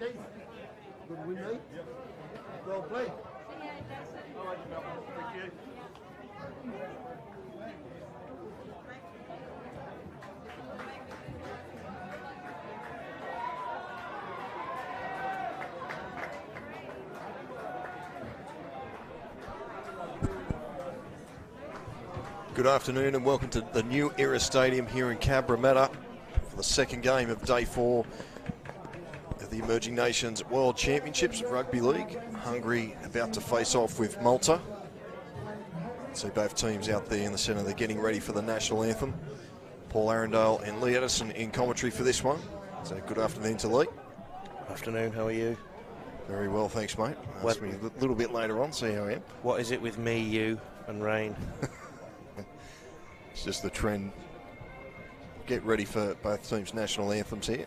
Okay. Good win, mate. Well played. Thank you. Good afternoon and welcome to the New Era Stadium here in Cabramatta for the second game of Day 4 of the Emerging Nations World Championships of Rugby League. Hungary about to face off with Malta. See both teams out there in the centre, they're getting ready for the national anthem. Paul Arundale and Lee Edison in commentary for this one. So good afternoon to Lee. Afternoon, how are you? Very well, thanks mate. Ask me a little bit later on, see how I am. What is it with me, you and rain? It's just the trend. Get ready for both teams' national anthems here.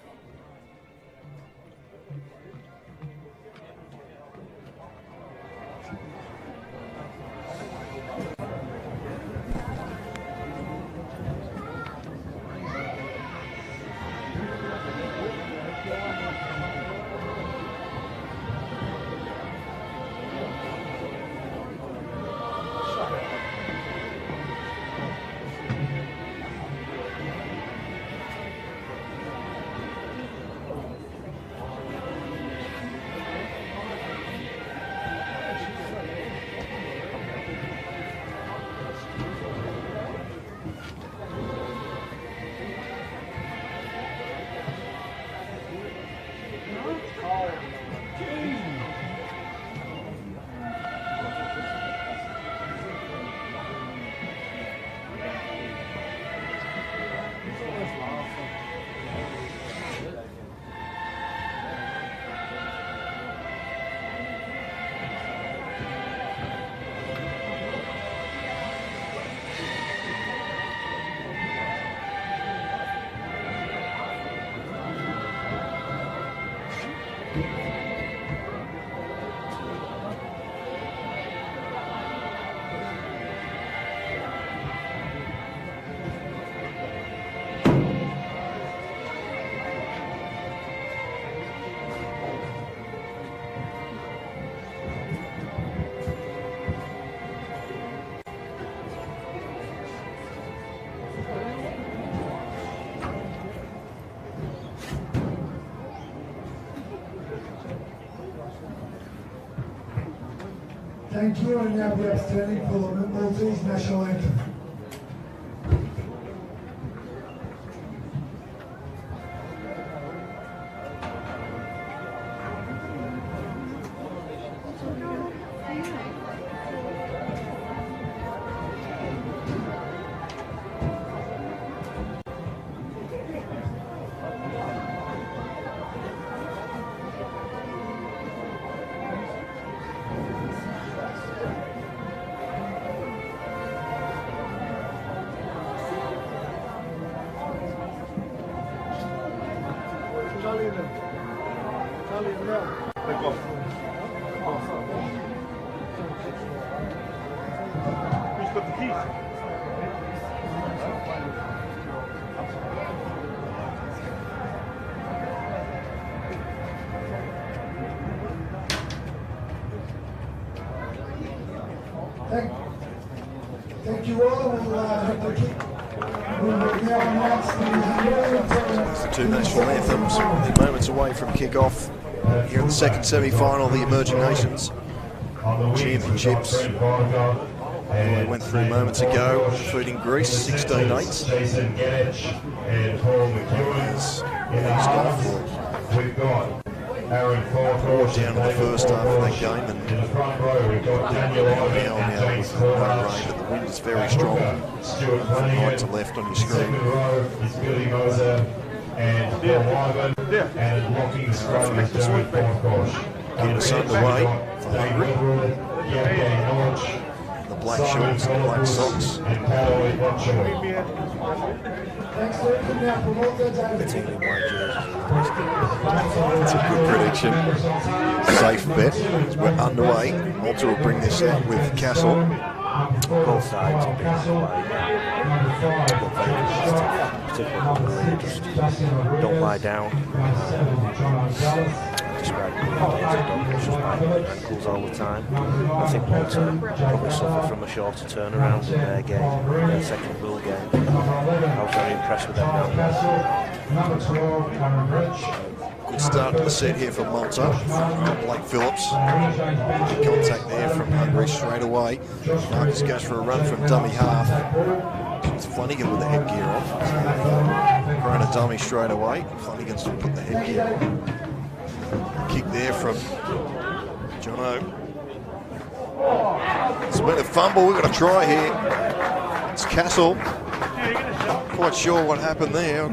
Thank you, and now we are standing for the Maltese national anthem. Who's got the keys? Thank you all. We'll have the kick. We will now announce The two national anthems, they're moments away from kick-off here in the second semi-final of the Emerging Nations Championships. They went through moments ago, defeating Greece 16-8. Brought down in the first half of that game, and now with no rain, but the wind is very strong from right to left on your screen. Get us underway for Hungary. The black shorts and the black socks. It's a good prediction. Safe bet. As we're underway. Malta will bring this out with Castle. Both sides have been particularly just don't lie down. described it just by ankles all the time. I think Malta probably suffered from a shorter turnaround in their game, their second pool game. I was very impressed with them now. Good start to the set here for Malta. Blake Phillips. Contact there from Hungary straight away. Marcus goes for a run from dummy half. It's Flanagan with the headgear off. Grown a dummy straight away. Flanagan's put the headgear on. Kick there from Jono. It's been a fumble. We've got a try here. It's Castle. Quite sure what happened there.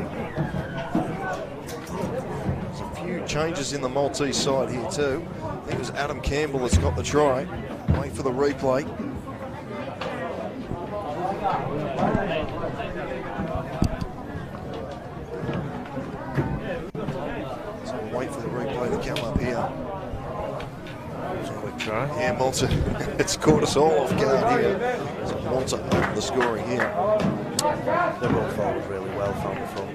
There's a few changes in the Maltese side here too. I think it was Adam Campbell that's got the try. Wait for the replay. So we'll wait for the replay to come up here. Quick try. Yeah, Malta, it's caught us all off guard here. So Malta opened the scoring here. They rolled forward really well from the front.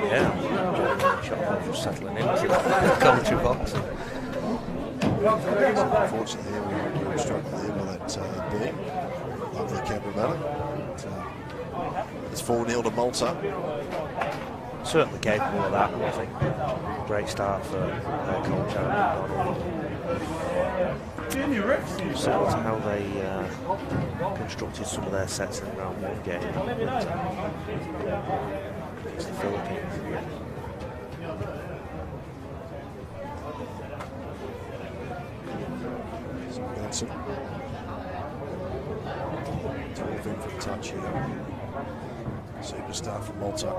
Yeah, shot off settling into the commentary box. Unfortunately, we were struck there by that beam. Lovely Cabramatta. It's 4-0 to Malta. Certainly capable of that, I think. Great start for coach Aaron. Similar to how they constructed some of their sets in the round one game against the Philippines. Benson. 12 in for the touch here. Superstar for Malta.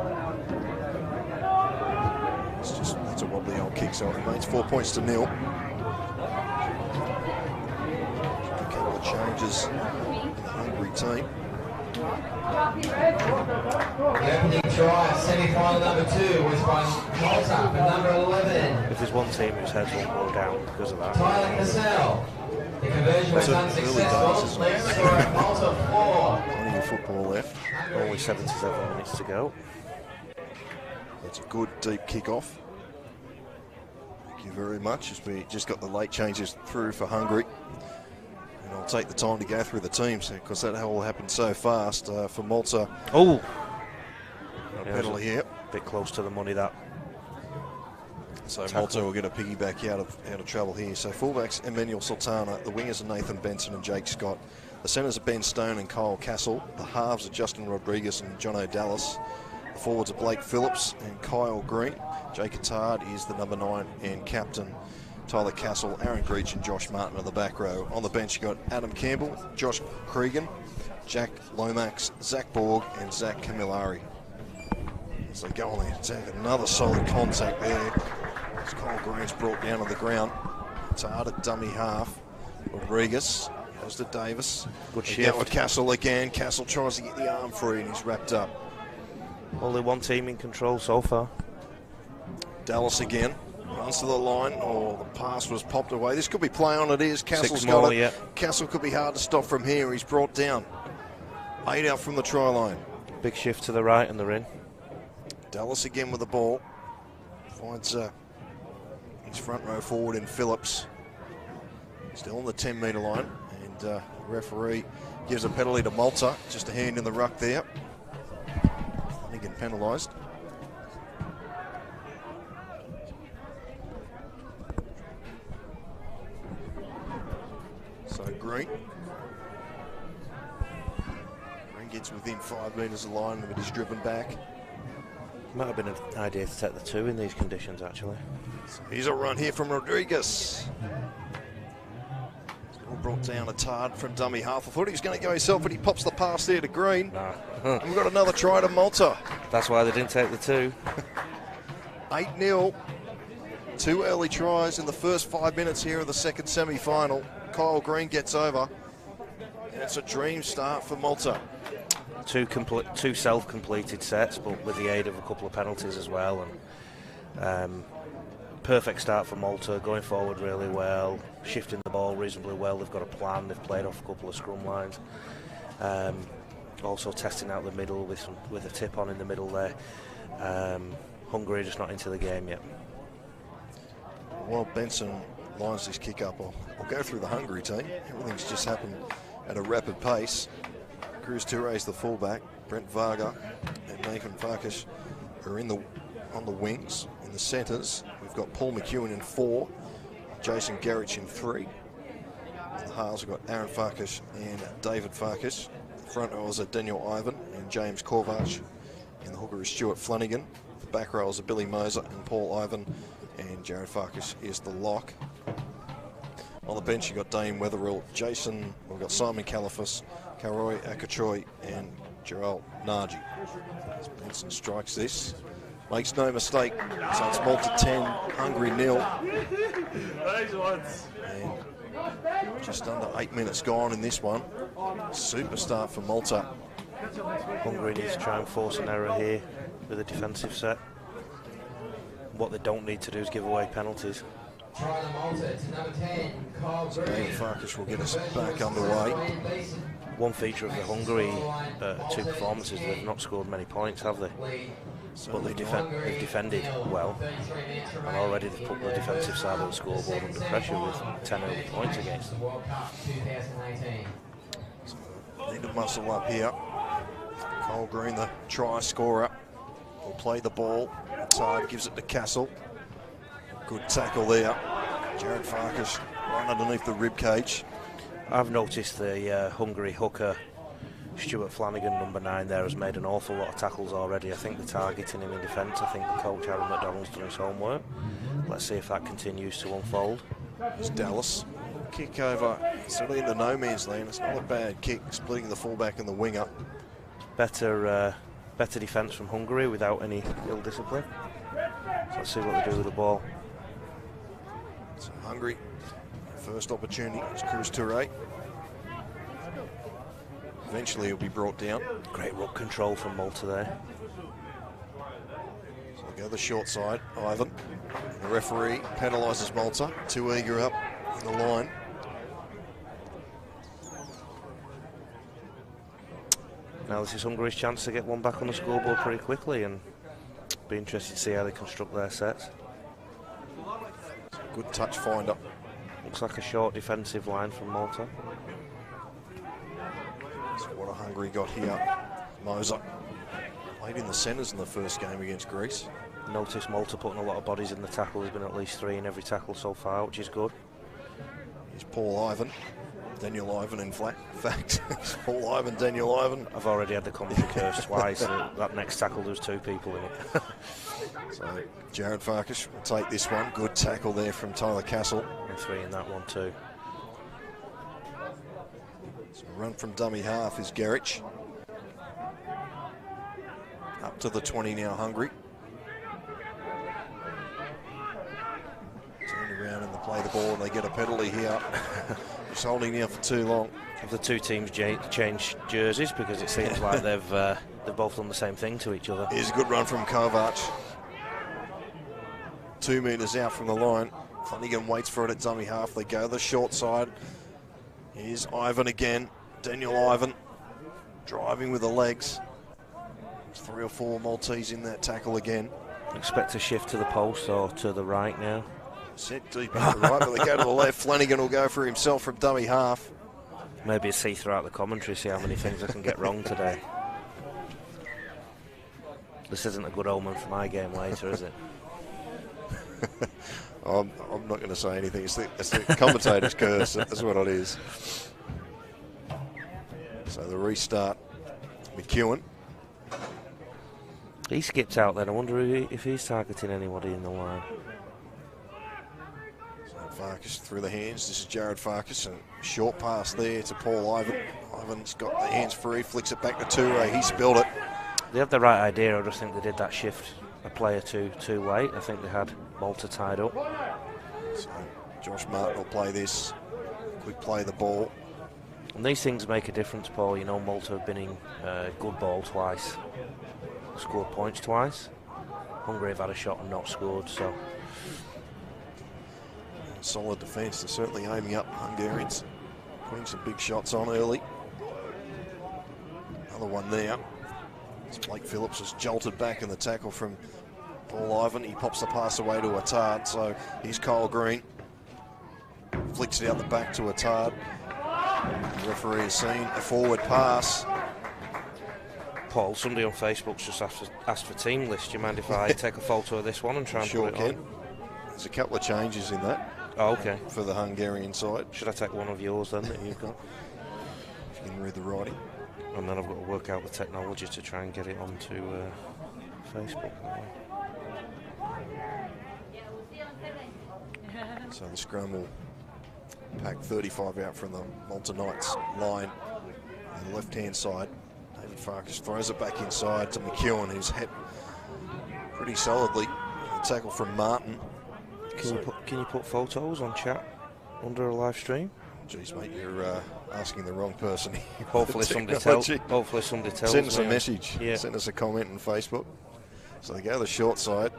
That's a wobbly old kick, so it remains 4 points to 0. A couple of changes in the Hungary team. The opening try, semi-final number 2 was by Malta for number 11. If there's one team whose heads won't go down because of that. Tyler Cassell. The conversion was unsuccessful. Lead score at Malta 4. Plenty of football left. Only 77 minutes to go. That's a good deep kick-off. Thank you very much, as we just got the late changes through for Hungary. And I'll take the time to go through the teams, because that all happened so fast for Malta. Oh! Penalty here. A bit close to the money, that. So Malta will get a piggyback out of trouble here. So fullbacks Emmanuel Sultana, the wingers are Nathan Benson and Jake Scott. The centres are Ben Stone and Kyle Castle. The halves are Justin Rodriguez and Jono Dallas. The forwards are Blake Phillips and Kyle Green. Jake Attard is the number 9 and captain. Tyler Castle, Aaron Greach and Josh Martin are the back row. On the bench you've got Adam Campbell, Josh Cregan, Jack Lomax, Zach Borg and Zach Camillari. As they go on there, take another solid contact there. As Kyle Green's brought down on the ground. Attard at dummy half. Rodriguez goes to Davis. Good shift. With Castle again. Castle tries to get the arm free and he's wrapped up. Only one team in control so far. Dallas again. Runs to the line. Oh, the pass was popped away. This could be play on, it is. Castle's got more, it. yeah. Castle could be hard to stop from here. He's brought down. 8 out from the try line. Big shift to the right and they're in. Dallas again with the ball. Finds his front row forward in Phillips. Still on the 10-metre line. And the referee gives a penalty to Malta. Just a hand in the ruck there. Flanagan penalised. So Green gets within 5 metres of the line, but he's driven back. Might have been an idea to take the 2 in these conditions, actually. So here's a run here from Rodriguez. Still brought down Attard from dummy half. I thought he was going to go himself, but he pops the pass there to Green. Nah. And we've got another try to Malta. That's why they didn't take the 2. 8-0. 2 early tries in the first 5 minutes here of the second semi-final. Kyle Green gets over. And it's a dream start for Malta. 2 self-completed sets, but with the aid of a couple of penalties as well. And perfect start for Malta, going forward really well, shifting the ball reasonably well. They've got a plan. They've played off a couple of scrum lines. Also testing out the middle with a tip on in the middle there. Hungary just not into the game yet. while Benson lines this kick up, I'll go through the Hungary team. Everything's just happened at a rapid pace. Cruz Touré's the fullback. Brent Varga and Nathan Farkas are on the wings. In the centres, we've got Paul McEwen in 4, Jason Garrich in 3. In the halves, we've got Aaron Farkas and David Farkas. The front rows are Daniel Ivan and James Kovac. In the hooker is Stuart Flanagan. The back rows are Billy Moser and Paul Ivan. And Jared Farkas is the lock. On the bench, you've got Dane Wetherill, we've got Simon Califas, Karoi Akachoy, and Joel Nagy. As Benson strikes this, makes no mistake. So it's Malta 10, Hungary 0. And just under 8 minutes gone in this one. Super start for Malta. Hungary needs to try and force an error here with a defensive set. What they don't need to do is give away penalties. Try the Malta to number 10, Carl So Green. Farkas will get us back underway. One feature of the Hungary 2 performances, they've not scored many points, have they? But they've defended well, and already they've put the defensive side of the scoreboard under pressure with 10 early points against them. World Cup 2018. Need to muscle up here. Cole Green, the try scorer, will play the ball. It's hard, gives it to Castle. Good tackle there. Jared Farkas right underneath the rib cage. I've noticed the Hungary hooker, Stuart Flanagan, number 9 there, has made an awful lot of tackles already. I think they're targeting him in defence. I think the coach, Aaron McDonald's, done his homework. Let's see if that continues to unfold. It's Dallas. Kick over, sort of into no man's land. It's not a bad kick, splitting the fullback and the winger. Better defence from Hungary without any ill discipline. So let's see what they do with the ball. So Hungary, first opportunity is Cruz Touré. Eventually he'll be brought down. Great ruck control from Malta there. So they go the short side, Ivan. The referee penalises Malta. Too eager up in the line. Now this is Hungary's chance to get one back on the scoreboard pretty quickly, and be interested to see how they construct their sets. Good touch finder. Looks like a short defensive line from Malta. So what a Hungary got here. Moser played in the centres in the first game against Greece. Notice Malta putting a lot of bodies in the tackle. There's been at least 3 in every tackle so far, which is good. Here's Paul Ivan. Daniel Ivan, in fact. Paul Ivan, Daniel Ivan. I've already had the commentary curse twice. That next tackle, there's 2 people in it. So Jared Farkas will take this one. Good tackle there from Tyler Castle. And 3 in that one too. So run from dummy half is Garrich. Up to the 20 now, Hungary. Turn around and they play the ball and they get a penalty here. Just holding here for too long. Have the 2 teams changed jerseys, because it seems like they've both done the same thing to each other. Here's a good run from Kovac. 2 metres out from the line. Flanagan waits for it at dummy half. They go the short side. Here's Ivan again. Daniel Ivan driving with the legs. 3 or 4 Maltese in that tackle again. Expect a shift to the post or to the right now. Set deep into the right, but they go to the left. Flanagan will go for himself from dummy half. Maybe a see throughout the commentary, see how many things I can get wrong today. This isn't a good omen for my game later, is it? I'm not going to say anything. It's the commentator's curse. That's what it is. So the restart. McEwen. He skipped out then. I wonder if he's targeting anybody in the line. Farkas through the hands. This is Jared Farkas. A short pass there to Paul Ivan. Ivan's got the hands free, flicks it back to Touré. He spilled it. They had the right idea. I just think they did that shift a player too late. I think they had Malta tied up. So Josh Martin will play this. Quick play the ball. And these things make a difference, Paul. You know, Malta have been in good ball twice, scored points twice. Hungary have had a shot and not scored, so. Solid defence. They're certainly aiming up Hungarians. Putting some big shots on early. Another one there. Blake Phillips was jolted back in the tackle from Tall Ivan, he pops the pass away to Attard, so he's Kyle Green. Flicks it out the back to Attard. The referee has seen a forward pass. Paul, somebody on Facebook's just asked for team list. Do you mind if I take a photo of this one and try and Sure put it can. on? There's a couple of changes in that. Oh, okay. For the Hungarian side. Should I take one of yours then that you've got? If you can read the writing. And then I've got to work out the technology to try and get it onto Facebook. So the scrum will pack 35 out from the Malta Knights line on the left-hand side. David Farkas throws it back inside to McEwen, who's hit pretty solidly. A tackle from Martin. Can you put photos on chat under a live stream? Geez, mate, you're asking the wrong person. Hopefully somebody tells me. Send us a message. Yeah. Send us a comment on Facebook. So they go to the short side.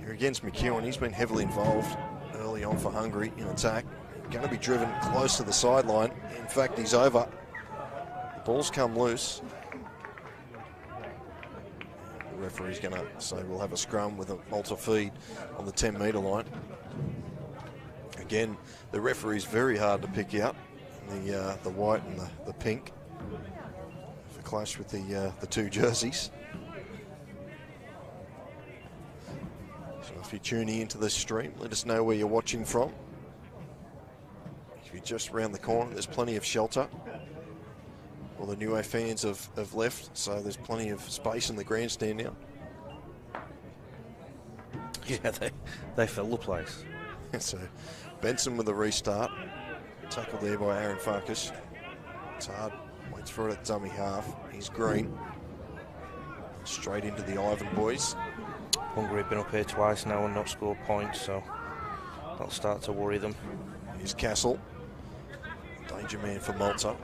Here against McEwen. He's been heavily involved early on for Hungary in attack. Going to be driven close to the sideline. In fact, he's over. The ball's come loose. The referee's going to say we'll have a scrum with a Malta feed on the 10-metre line. Again, the referee's very hard to pick out. The white and the pink. For clash with the two jerseys. So if you're tuning into this stream, let us know where you're watching from. If you're just around the corner, there's plenty of shelter. All the Nuo fans have left, so there's plenty of space in the grandstand now. Yeah, they fill the place. So Benson with a restart. Tackled there by Aaron Farkas. It's hard. Waits for it at dummy half. He's Green. Straight into the Ivan boys. Hungary have been up here twice now and not scored points, so that'll start to worry them. Here's Castle. Danger man for Malta.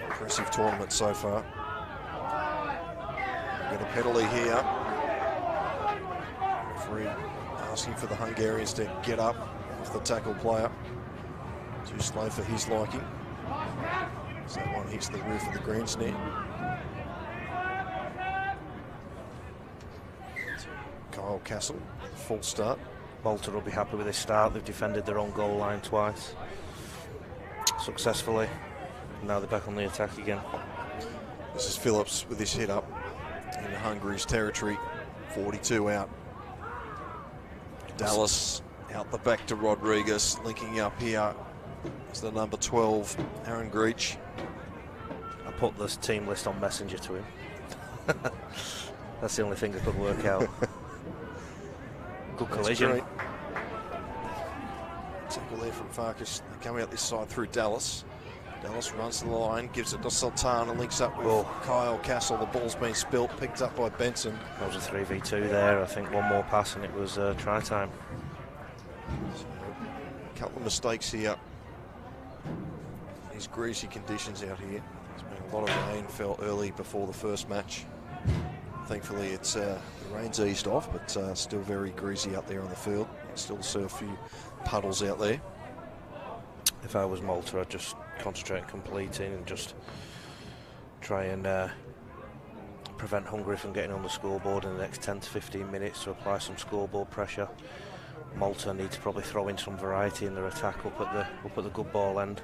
Impressive tournament so far. We've got a penalty here. Referee asking for the Hungarians to get up off the tackle player. Too slow for his liking. So that one hits the roof of the grandstand. Kyle Castle, full start. Malta will be happy with this start. They've defended their own goal line twice successfully. Now they're back on the attack again. This is Phillips with his head up in Hungary's territory. 42 out. Dallas out the back to Rodriguez. Linking up here is the number 12, Aaron Greach. I put this team list on Messenger to him. That's the only thing I could work out. Good collision. Tackle there from Farkas. They come out this side through Dallas. Dallas runs to the line, gives it to Sultana, links up with Kyle Castle. The ball's been spilt, picked up by Benson. That was a 3v2 there. I think one more pass and it was try time. So, a couple of mistakes here. These greasy conditions out here. There's been a lot of rain fell early before the first match. Thankfully, it's the rain's eased off, but still very greasy out there on the field. Still see a few puddles out there. If I was Malta, I'd just concentrate on completing and just try and prevent Hungary from getting on the scoreboard in the next 10 to 15 minutes to apply some scoreboard pressure. Malta need to probably throw in some variety in their attack up at the good ball end.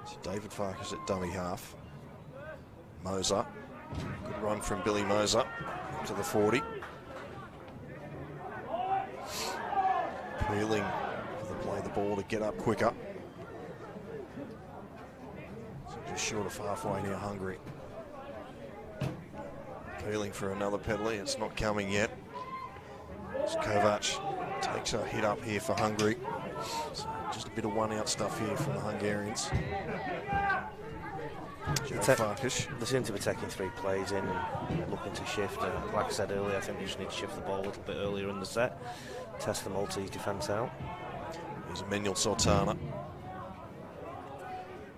So David Farkas at dummy half. Moser. Good run from Billy Moser to the 40. Peeling for the play the ball to get up quicker. So just short of halfway now, Hungary. Peeling for another penalty. It's not coming yet. Kovac takes a hit up here for Hungary. So just a bit of one-out stuff here from the Hungarians. They seem to be taking 3 plays in and looking to shift. Like I said earlier, I think they just need to shift the ball a little bit earlier in the set. Test the Maltese defence out. Here's Emmanuel Sultana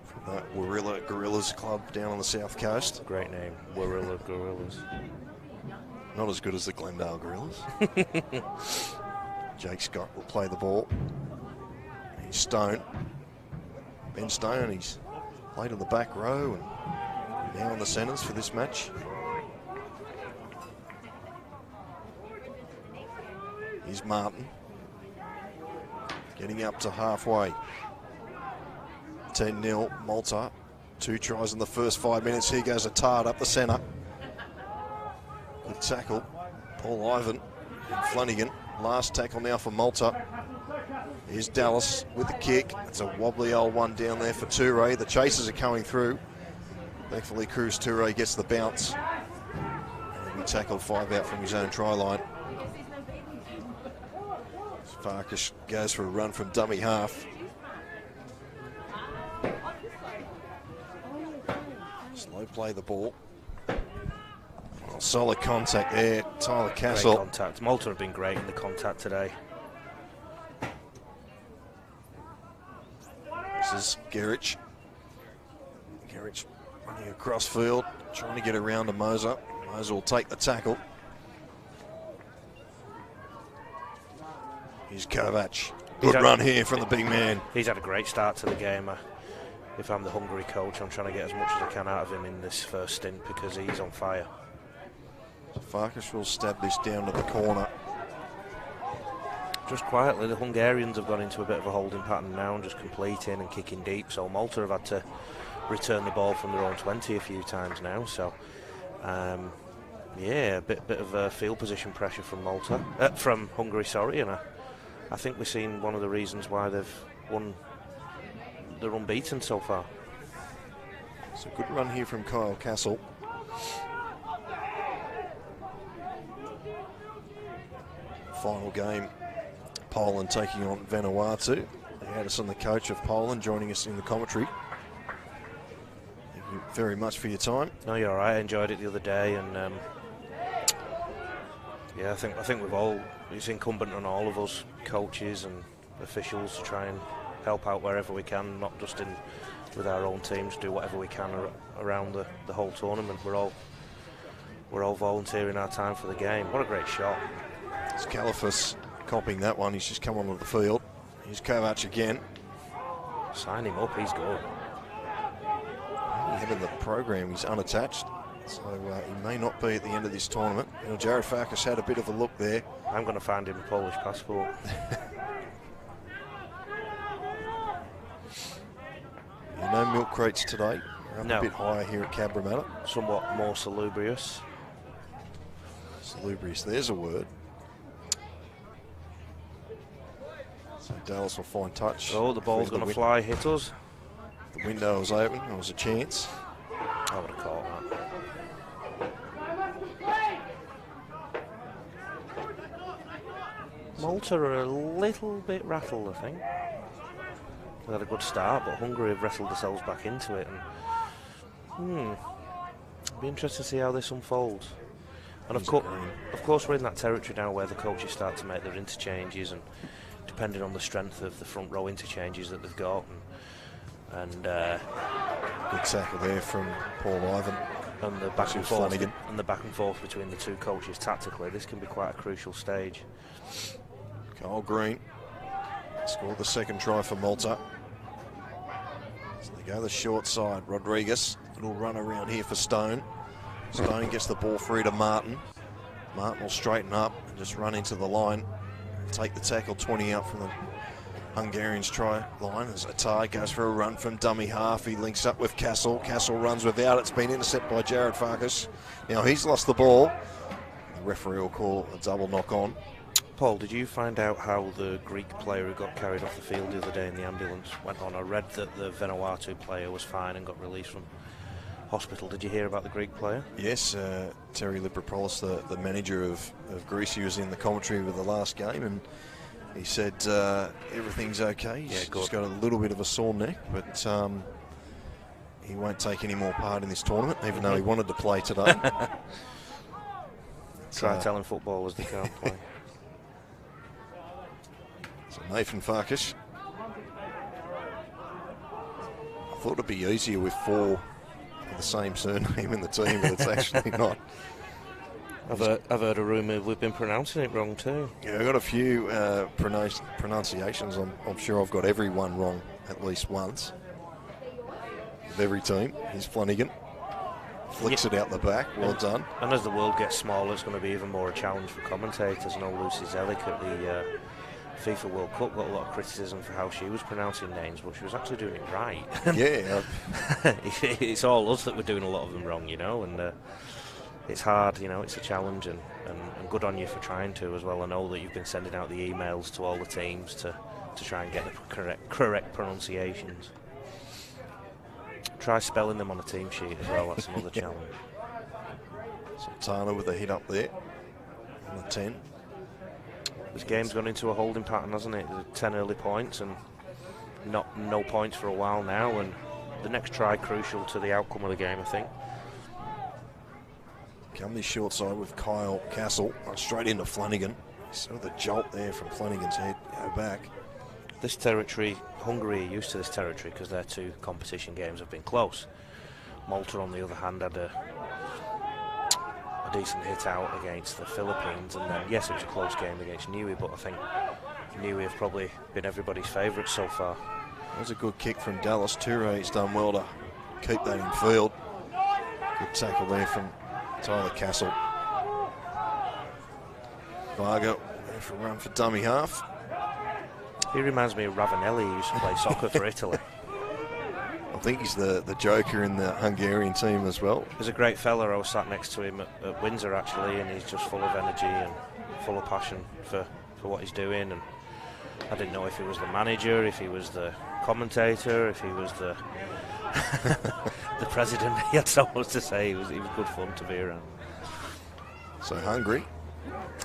from that Warilla Gorillas club down on the south coast. Great name, Warilla Gorillas. Not as good as the Glendale Gorillas. Jake Scott will play the ball. He's Stone. Ben Stone, he's played on the back row and now on the centres for this match. Here's Martin. Getting up to halfway. 10-0, Malta. 2 tries in the first 5 minutes. Here goes Attard up the centre. Good tackle. Paul Ivan and Flanagan. Last tackle now for Malta. Here's Dallas with the kick. It's a wobbly old one down there for Toure. The chasers are coming through. Thankfully, Cruz Toure gets the bounce. And he tackled 5 out from his own try line. Farkas goes for a run from dummy half. Slow play the ball. Oh, solid contact there, Tyler Castle. Great contact. Malta have been great in the contact today. This is Gerich. Gerich running across field, trying to get around to Moser. Moser will take the tackle. Here's Kovac. Good run here from the big man. He's had a great start to the game. If I'm the Hungary coach, I'm trying to get as much as I can out of him in this first stint because he's on fire. So Farkas will stab this down to the corner. Just quietly, the Hungarians have gone into a bit of a holding pattern now and just completing and kicking deep. So Malta have had to return the ball from their own 20 a few times now. So, yeah, a bit of field position pressure from from Hungary, sorry, and I think we've seen one of the reasons why they've won. They're unbeaten so far. It's a good run here from Kyle Castle. Final game, Poland taking on Vanuatu. Addison, the coach of Poland, joining us in the commentary. Thank you very much for your time. No, you're all right. I enjoyed it the other day, and yeah, I think it's incumbent on all of us, coaches and officials, to try and help out wherever we can, not just with our own teams, do whatever we can around the whole tournament. We're all volunteering our time for the game. What a great shot. It's Kalifas copying that one. He's just come onto the field. Here's Kovac again. Sign him up, he's good. Head of the program, he's unattached, so he may not be at the end of this tournament. You know, Jared Farkas had a bit of a look there. I'm going to find him a Polish passport. No milk crates today. We're up no. A bit higher here at Cabramatta. Somewhat more salubrious. Salubrious, there's a word. So Dallas will find touch. Oh, the ball's going to fly, hit us. The window was open, there was a chance. I would have caught that. Malta are a little bit rattled, I think. They had a good start, but Hungary have wrestled themselves back into it. And it'll be interesting to see how this unfolds. And of course, we're in that territory now where the coaches start to make their interchanges, and depending on the strength of the front row interchanges that they've got. And good tackle there from Paul Ivan. And the back and forth, and the back and forth between the two coaches tactically, this can be quite a crucial stage. Kyle Green scored the second try for Malta. So they go the short side. Rodriguez, little run around here for Stone. Stone gets the ball free to Martin. Martin will straighten up and just run into the line. Take the tackle 20 out from the Hungarians' try line as Attard goes for a run from dummy half. He links up with Castle. Castle runs without. It's been intercepted by Jared Farkas. Now he's lost the ball. The referee will call a double knock on. Paul, did you find out how the Greek player who got carried off the field the other day in the ambulance went on? I read that the Vanuatu player was fine and got released from hospital. Did you hear about the Greek player? Yes, Terry Lipropolis, the manager of Greece, he was in the commentary with the last game, and he said everything's okay. He's just got a little bit of a sore neck, but he won't take any more part in this tournament, even though he wanted to play today. Try telling footballers they can't play. So Nathan Farkas. I thought it'd be easier with 4 of the same surname in the team, but it's actually not. I've heard a rumour we've been pronouncing it wrong too. Yeah, I've got a few pronunciations. I'm sure I've got every one wrong at least once. With every team. Here's Flanagan. Flicks it out the back. Well done. And as the world gets smaller, it's going to be even more a challenge for commentators. I know Lucy Zelic at the FIFA World Cup got a lot of criticism for how she was pronouncing names, but she was actually doing it right. Yeah. It's all us that were doing a lot of them wrong, you know, and it's hard, you know, it's a challenge, and good on you for trying to as well. I know that you've been sending out the emails to all the teams to try and get the correct pronunciations. Try spelling them on a team sheet as well, that's another challenge. Sultana with a hit up there on the 10. This game's gone into a holding pattern, hasn't it? 10 early points and no points for a while now, and the next try crucial to the outcome of the game, I think. Come this short side with Kyle Castle, straight into Flanagan. So the jolt there from Flanagan's head, go back. This territory, Hungary are used to this territory because their 2 competition games have been close. Malta, on the other hand, had a decent hit out against the Philippines, and then, yes, it was a close game against Niue, but I think Niue have probably been everybody's favourites so far. There's a good kick from Dallas. Touré's done well to keep that in field. Good tackle there from Tyler Castle. Varga for a run for dummy half. He reminds me of Ravanelli, who used to play soccer for Italy. I think he's the joker in the Hungarian team as well. There's a great fella. I was sat next to him at Windsor actually, and he's just full of energy and full of passion for what he's doing. And I didn't know if he was the manager, if he was the commentator, if he was the the president. He had so much to say. He was good fun to be around. So Hungary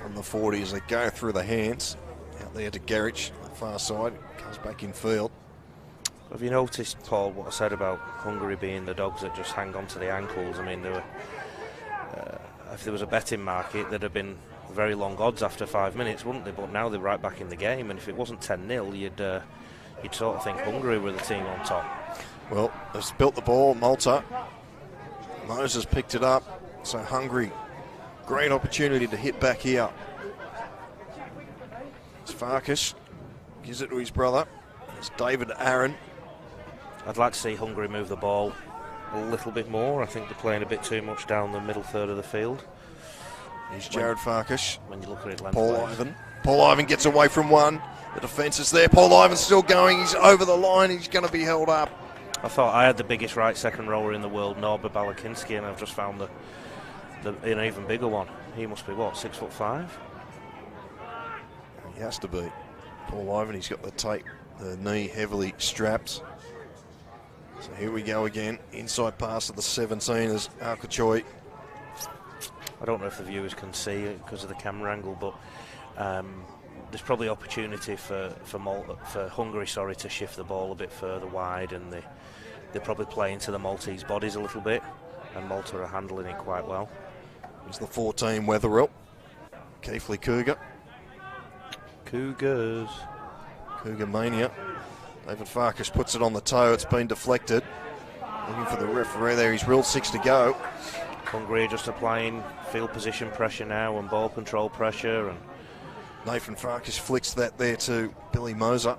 on the 40 as they go through the hands. Out there to Gerich, the far side, comes back in field. Have you noticed, Paul, what I said about Hungary being the dogs that just hang on to the ankles? I mean, if there was a betting market, there'd have been very long odds after 5 minutes, wouldn't they? But now they're right back in the game, and if it wasn't 10-0, you'd sort of think Hungary were the team on top. Well, they've spilt the ball, Malta. Moses picked it up, so Hungary, great opportunity to hit back here. It's Farkas, gives it to his brother. It's David Aaron. I'd like to see Hungary move the ball a little bit more. I think they're playing a bit too much down the middle third of the field. Here's Jared Farkas. When you look at it Paul lengthways. Ivan. Paul Ivan gets away from one. The defence is there. Paul Ivan's still going. He's over the line. He's going to be held up. I thought I had the biggest right second rower in the world, Norbert Balakinski, and I've just found an even bigger one. He must be, what, 6'5"? He has to be. Paul Ivan, he's got the knee heavily strapped. So here we go again. Inside pass to the 17ers, Alcachoy. I don't know if the viewers can see it because of the camera angle, but there's probably opportunity for Hungary, to shift the ball a bit further wide, and they're probably playing to the Maltese bodies a little bit, and Malta are handling it quite well. Here's the 14 Wetherill. Keithley Cougar. Cougars. Cougar Mania. David Farkas puts it on the toe. It's been deflected. Looking for the referee there. He's ruled 6 to go. Hungary are just applying field position pressure now and ball control pressure. And Nathan Farkas flicks that there to Billy Moser.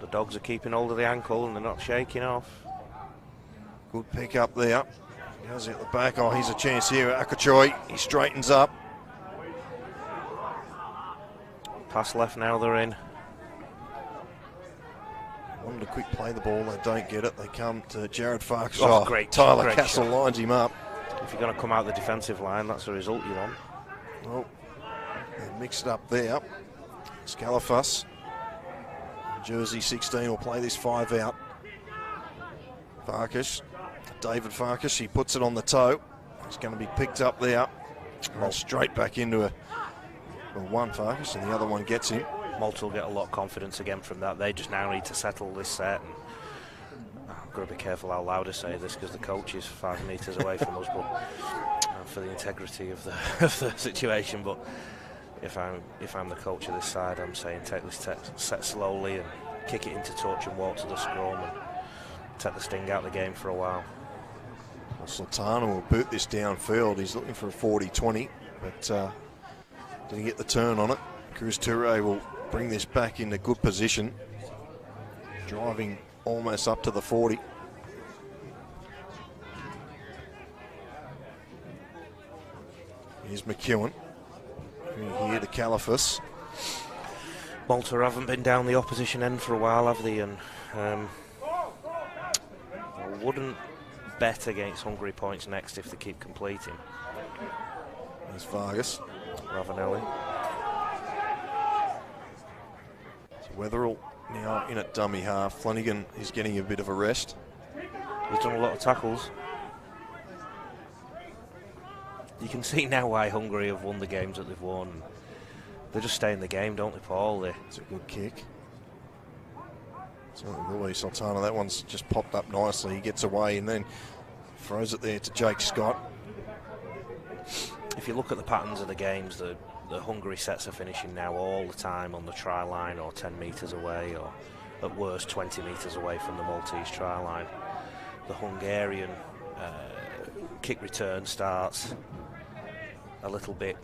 the dogs are keeping hold of the ankle and they're not shaking off. Good pick up there. Goes at the back. Oh, here's a chance here. Akachoy, he straightens up. Pass left now, they're in. Wanted to quick play the ball, they don't get it. They come to Jared Farkas. Oh, great. Tyler great Castle shot. lines him up. If you're going to come out the defensive line, that's the result you want. Oh, they mixed it up there. Scalafus, jersey 16, will play this 5 out. Farkas, David Farkas, he puts it on the toe. It's going to be picked up there. Well, straight back into one Farkas, and the other one gets him. Malta will get a lot of confidence again from that. They just now need to settle this set. And I've got to be careful how loud I say this because the coach is 5 metres away from us, but for the integrity of the situation. But if I'm the coach of this side, I'm saying take this set slowly and kick it into touch and walk to the scrum and take the sting out of the game for a while. Well, Sultana will boot this downfield. He's looking for a 40-20, but didn't get the turn on it. Cruz Toure will bring this back into good position, driving almost up to the 40. Here's McEwen. Here to Califas. Malta haven't been down the opposition end for a while, have they? And I wouldn't bet against Hungary points next if they keep completing. There's Vargas. Ravanelli. So Wetherill now in at dummy half. Flanagan is getting a bit of a rest. He's done a lot of tackles. You can see now why Hungary have won the games that they've won. They just stay in the game, don't they, Paul? It's a good kick. So Louis Sultana, that one's just popped up nicely. He gets away and then throws it there to Jake Scott. If you look at the patterns of the games, the Hungary sets are finishing now all the time on the try line or 10 metres away, or at worst 20 metres away from the Maltese try line. The Hungarian kick return starts a little bit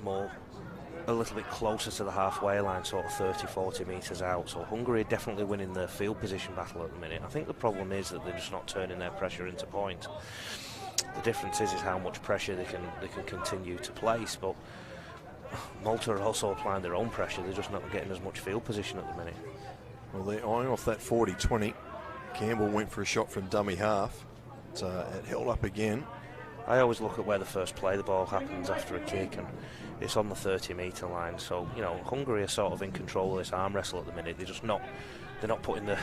closer to the halfway line, sort of 30-40 metres out. So Hungary are definitely winning the field position battle at the minute. I think the problem is that they're just not turning their pressure into points. The difference is how much pressure they can continue to place, but Malta are also applying their own pressure. They're just not getting as much field position at the minute. Well, they're eyeing off that 40-20. Campbell went for a shot from dummy half. It held up again. I always look at where the first play the ball happens after a kick, and it's on the 30-metre line. So, you know, Hungary are sort of in control of this arm wrestle at the minute. They're not putting the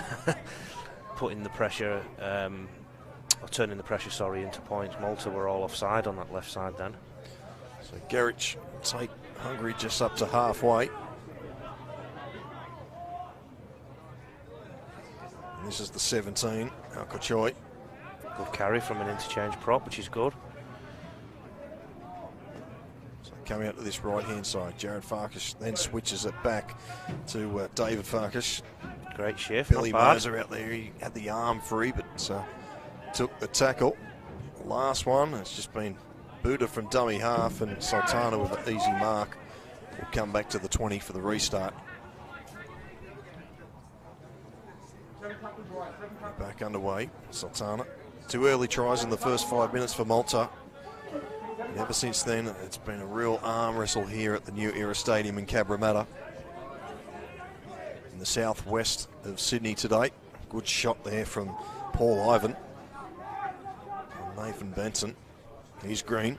putting the pressure or turning the pressure, into points. Malta were all offside on that left side then. So Gerich take Hungary just up to halfway. And this is the 17, Alcochoy. Good carry from an interchange prop, which is good. So coming out to this right-hand side, Jared Farkas then switches it back to David Farkas. Great shift, Billy not bad. Moser out there, he had the arm free, but took the tackle. The last one, it's just been Buddha from dummy half, and Sultana with an easy mark will come back to the 20 for the restart. Back underway, Sultana. 2 early tries in the first 5 minutes for Malta. And ever since then, it's been a real arm wrestle here at the New Era Stadium in Cabramatta, in the southwest of Sydney today. Good shot there from Paul Ivan. And Nathan Benson. He's green.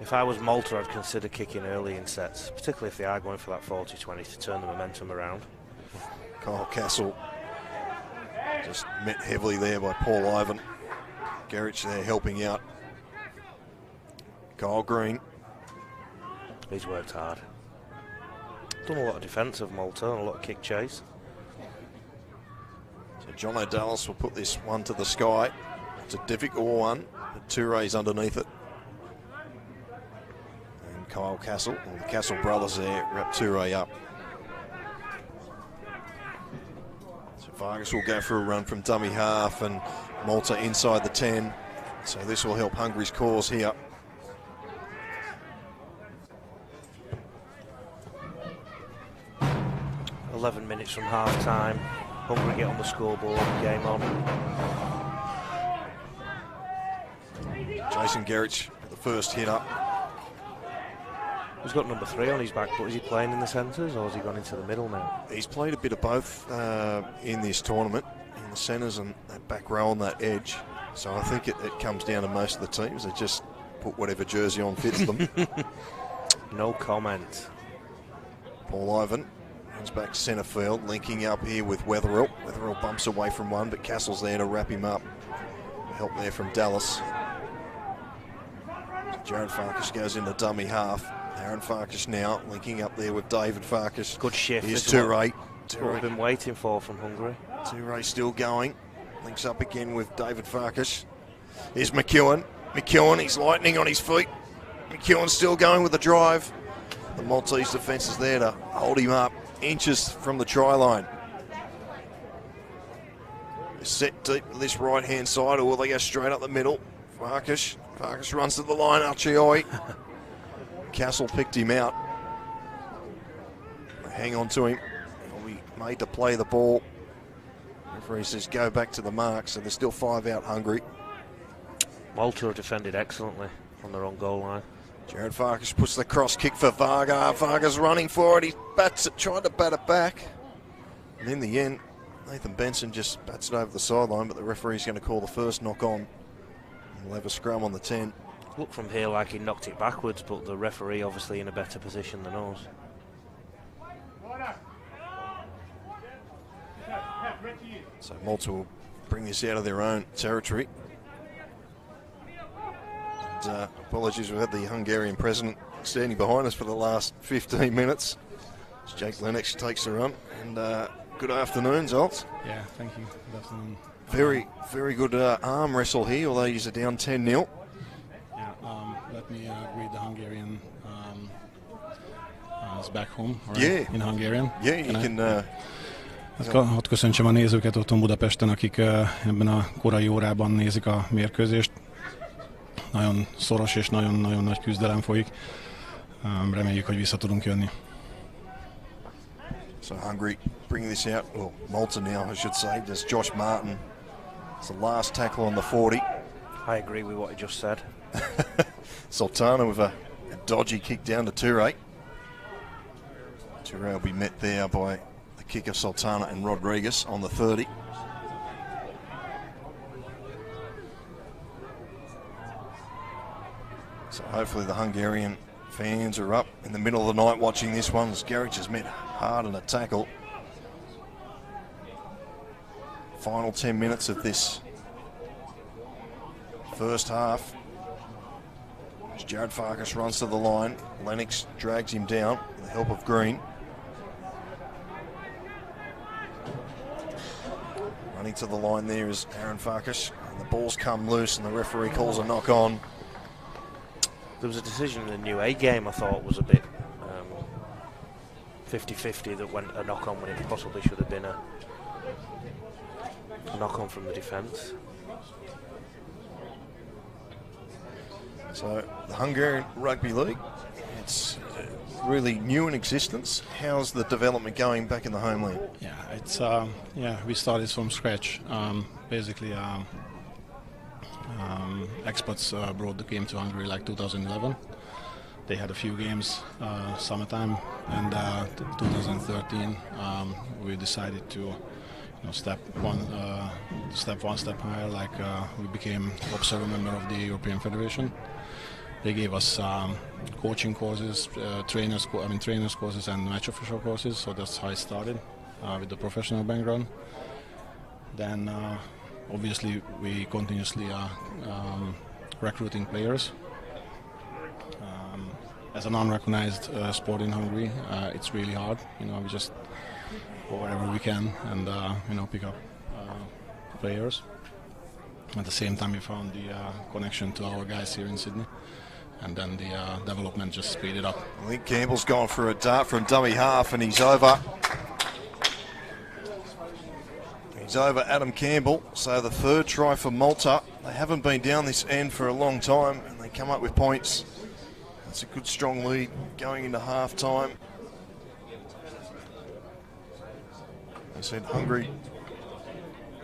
If I was Malta, I'd consider kicking early in sets, particularly if they are going for that 40-20 to turn the momentum around. Kyle Castle just met heavily there by Paul Ivan. Gerich there helping out. Kyle Green. He's worked hard. Done a lot of defence of Malta and a lot of kick chase. So John O'Dallas will put this one to the sky. It's a difficult one, but Touré's underneath it. And Kyle Castle, or the Castle brothers there, wrap Touré up. So Vargas will go for a run from dummy half, and Malta inside the 10. So this will help Hungary's cause here. "11 minutes from half time. Hungary get on the scoreboard, game on." Jason Gerich, the first hit up. He's got number 3 on his back, but is he playing in the centres or has he gone into the middle now? He's played a bit of both in this tournament, in the centres and that back row on that edge. So I think it comes down to most of the teams. They just put whatever jersey on fits them. No comment. Paul Ivan runs back centre field, linking up here with Wetherill. Wetherill bumps away from one, but Castle's there to wrap him up. Help there from Dallas. Jared Farkas goes into dummy half. Aaron Farkas now linking up there with David Farkas. Good shift. Here's Touré. What we've been waiting for from Hungary. Touré still going. Links up again with David Farkas. Here's McEwen. McEwen, he's lightning on his feet. McEwen still going with the drive. The Maltese defence is there to hold him up inches from the try line. They're set deep to this right-hand side, or will they go straight up the middle? Farkas runs to the line. Archioi. Castle picked him out. They hang on to him. He'll be made to play the ball. Referee says go back to the mark, so there's still 5 out Hungary. Malta have defended excellently on their own goal line. Jared Farkas puts the cross kick for Varga. Varga's running for it. He bats it, trying to bat it back. And in the end, Nathan Benson just bats it over the sideline, but the referee's going to call the first knock on. We'll have a scrum on the 10. Looked from here like he knocked it backwards, but the referee obviously in a better position than us. So Malta will bring this out of their own territory. And, apologies, we've had the Hungarian president standing behind us for the last 15 minutes. As Jake Lennox takes the run. And good afternoon, Zoltz. Yeah, thank you. Good afternoon. Very good arm wrestle here, although you're down 10-0. Yeah, let me greet the Hungarian back home, right? Yeah. In Hungarian. Yeah, you can... Hadd köszöntsem a nézőket otthon Budapesten, akik ebben a korai órában nézik a mérkőzést. Nagyon szoros és nagyon-nagyon nagy küzdelem folyik. Reméljük, hogy vissza tudunk jönni. So Hungary bringing this out, well, Malta now I should say, there's Josh Martin. It's the last tackle on the 40. I agree with what he just said. Sultana with a dodgy kick down to Toure. Toure will be met there by the kick of Sultana and Rodriguez on the 30. So hopefully the Hungarian fans are up in the middle of the night watching this one as Garrick has met hard in a tackle. Final 10 minutes of this first half. As Jared Farkas runs to the line, Lennox drags him down with the help of Green. Running to the line there is Aaron Farkas, and the ball's come loose and the referee calls a knock on. There was a decision in the new A game I thought was a bit 50-50 that went a knock on when it possibly should have been a knock on from the defence. So the Hungarian Rugby League, it's really new in existence. How's the development going back in the homeland? Yeah, it's we started from scratch. Basically, expats brought the game to Hungary like 2011. They had a few games summertime, and 2013 we decided to step one step higher. Like we became observer member of the European Federation. They gave us coaching courses, trainers courses, and match official courses. So that's how I started with the professional background. Then obviously we continuously recruiting players. As an unrecognized sport in Hungary, it's really hard. We just go wherever we can and pick up players. At the same time, we found the connection to our guys here in Sydney, and then the development just speeded up. I think Campbell's gone for a dart from dummy half, and he's over. He's over Adam Campbell. So the third try for Malta. They haven't been down this end for a long time, and they come up with points. That's a good strong lead going into half time. I said Hungary,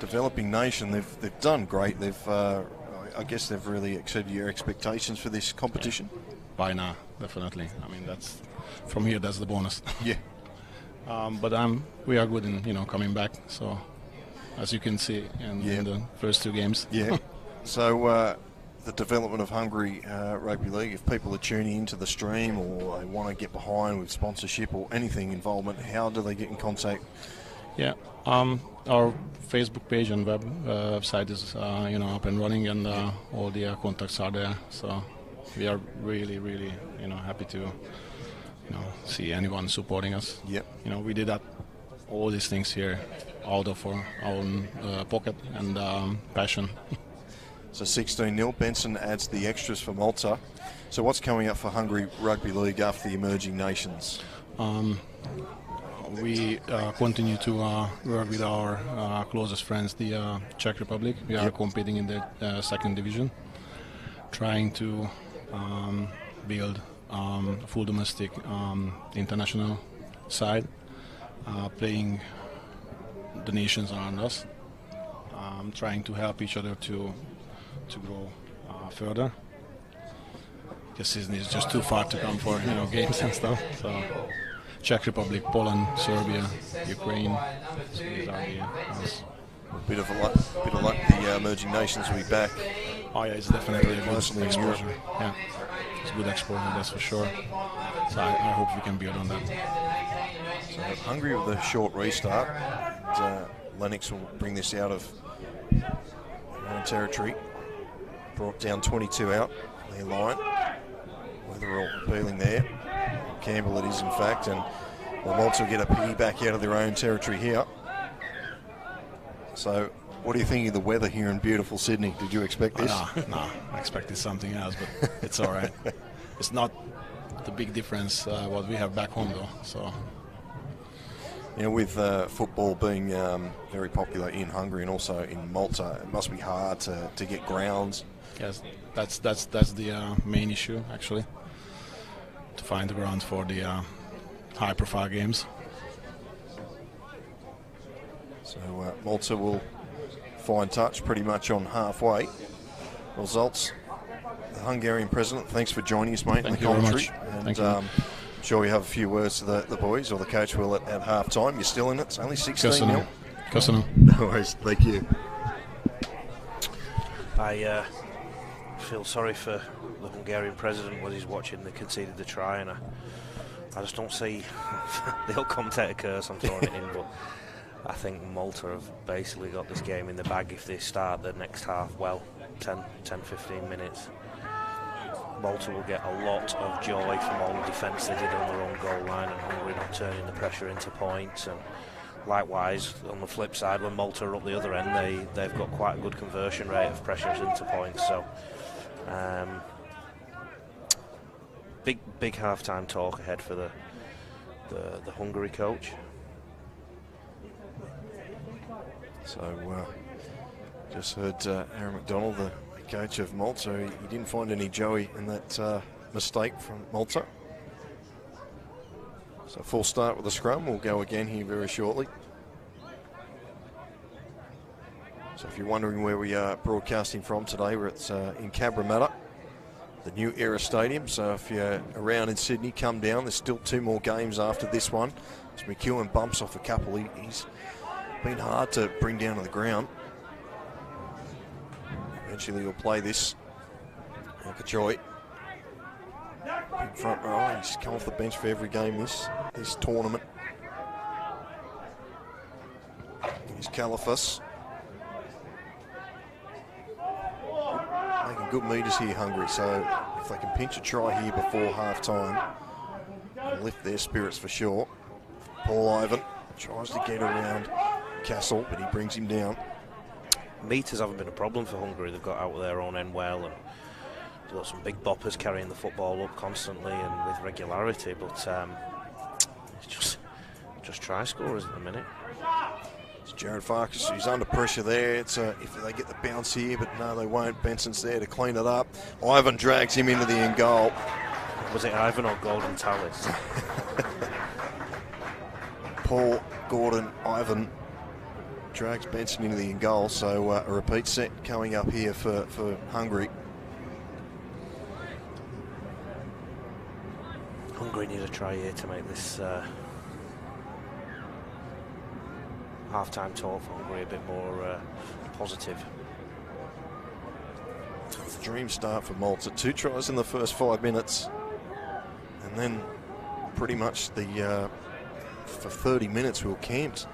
developing nation, they've done great. I guess they've really exceeded your expectations for this competition. By now, definitely. I mean, that's from here. That's the bonus. Yeah. But we are good in coming back. So as you can see in the first two games. Yeah. So the development of Hungary Rugby League, if people are tuning into the stream or they want to get behind with sponsorship or anything involvement, how do they get in contact? Yeah, our Facebook page and website is up and running, and all the contacts are there. So we are really, really happy to see anyone supporting us. Yep. We did all these things here out of our own pocket and passion. So 16-0. Benson adds the extras for Malta. So what's coming up for Hungary Rugby League after the emerging nations? We continue to work with our closest friends, the Czech Republic. We are competing in the second division, trying to build a full domestic international side, playing the nations around us, trying to help each other to grow further. Because Sydney is just too far to come for games and stuff. So Czech Republic, Poland, Serbia, Ukraine. So these are the Bit of luck. The emerging nations will be back. Oh yeah, it's definitely a good Mostly in exposure. Europe. Yeah, it's good exposure, that's for sure. So I hope we can build on that. So Hungary with a short restart. And, Lennox will bring this out of their own territory. Brought down 22 out their line. Weatherall appealing there. Campbell it is in fact, and Malta will get a piggyback out of their own territory here. So, what are you thinking of the weather here in beautiful Sydney? Did you expect this? No, I expected something else, but it's all right. It's not the big difference what we have back home, though. So, with football being very popular in Hungary and also in Malta, it must be hard to get grounds. yes, that's the main issue actually. To find the ground for the high-profile games. So Malta will find touch pretty much on halfway. Results. The Hungarian president, thanks for joining us, mate, in the commentary. And Thank you. I'm sure we have a few words to the boys, or the coach will at half-time. You're still in it. It's only 16-0. Köszönöm. No worries. Thank you. I feel sorry for the Hungarian president when he's watching. They conceded the try, and I just don't see the old commentator curse. I'm throwing it in, but I think Malta have basically got this game in the bag if they start the next half well, 10-15 minutes. Malta will get a lot of joy from all the defence they did on their own goal line, and Hungary not turning the pressure into points. And likewise, on the flip side, when Malta are up the other end, they've got quite a good conversion rate of pressures into points. So big half-time talk ahead for the Hungary coach. So, just heard Aaron McDonald, the coach of Malta. He didn't find any Joey in that mistake from Malta. So, full start with the scrum. We'll go again here very shortly. So, if you're wondering where we are broadcasting from today, we're in Cabramatta, the New Era Stadium. So, if you're around in Sydney, come down. There's still 2 more games after this one. As McEwen bumps off a couple, he's been hard to bring down to the ground. Eventually he'll play this. Joy, big front row. He's come off the bench for every game this tournament. Here's Kalafas. Making good meters here, Hungary. So if they can pinch a try here before half time, lift their spirits for sure. Paul Ivan tries to get around Castle, but he brings him down. Meters haven't been a problem for Hungary. They've got out of their own end well, and they've got some big boppers carrying the football up constantly and with regularity, but it's just try scorers at the minute. It's Jared Farkas, who's under pressure there. It's if they get the bounce here, but no, they won't. Benson's there to clean it up. Ivan drags him into the end goal. Was it Ivan or Golden Tallis? Paul, Gordon, Ivan drags Benson into the end goal, so a repeat set coming up here for Hungary. Hungary need a try here to make this half-time talk for Hungary a bit more positive. Dream start for Malta. 2 tries in the first 5 minutes, and then pretty much for 30 minutes we were camped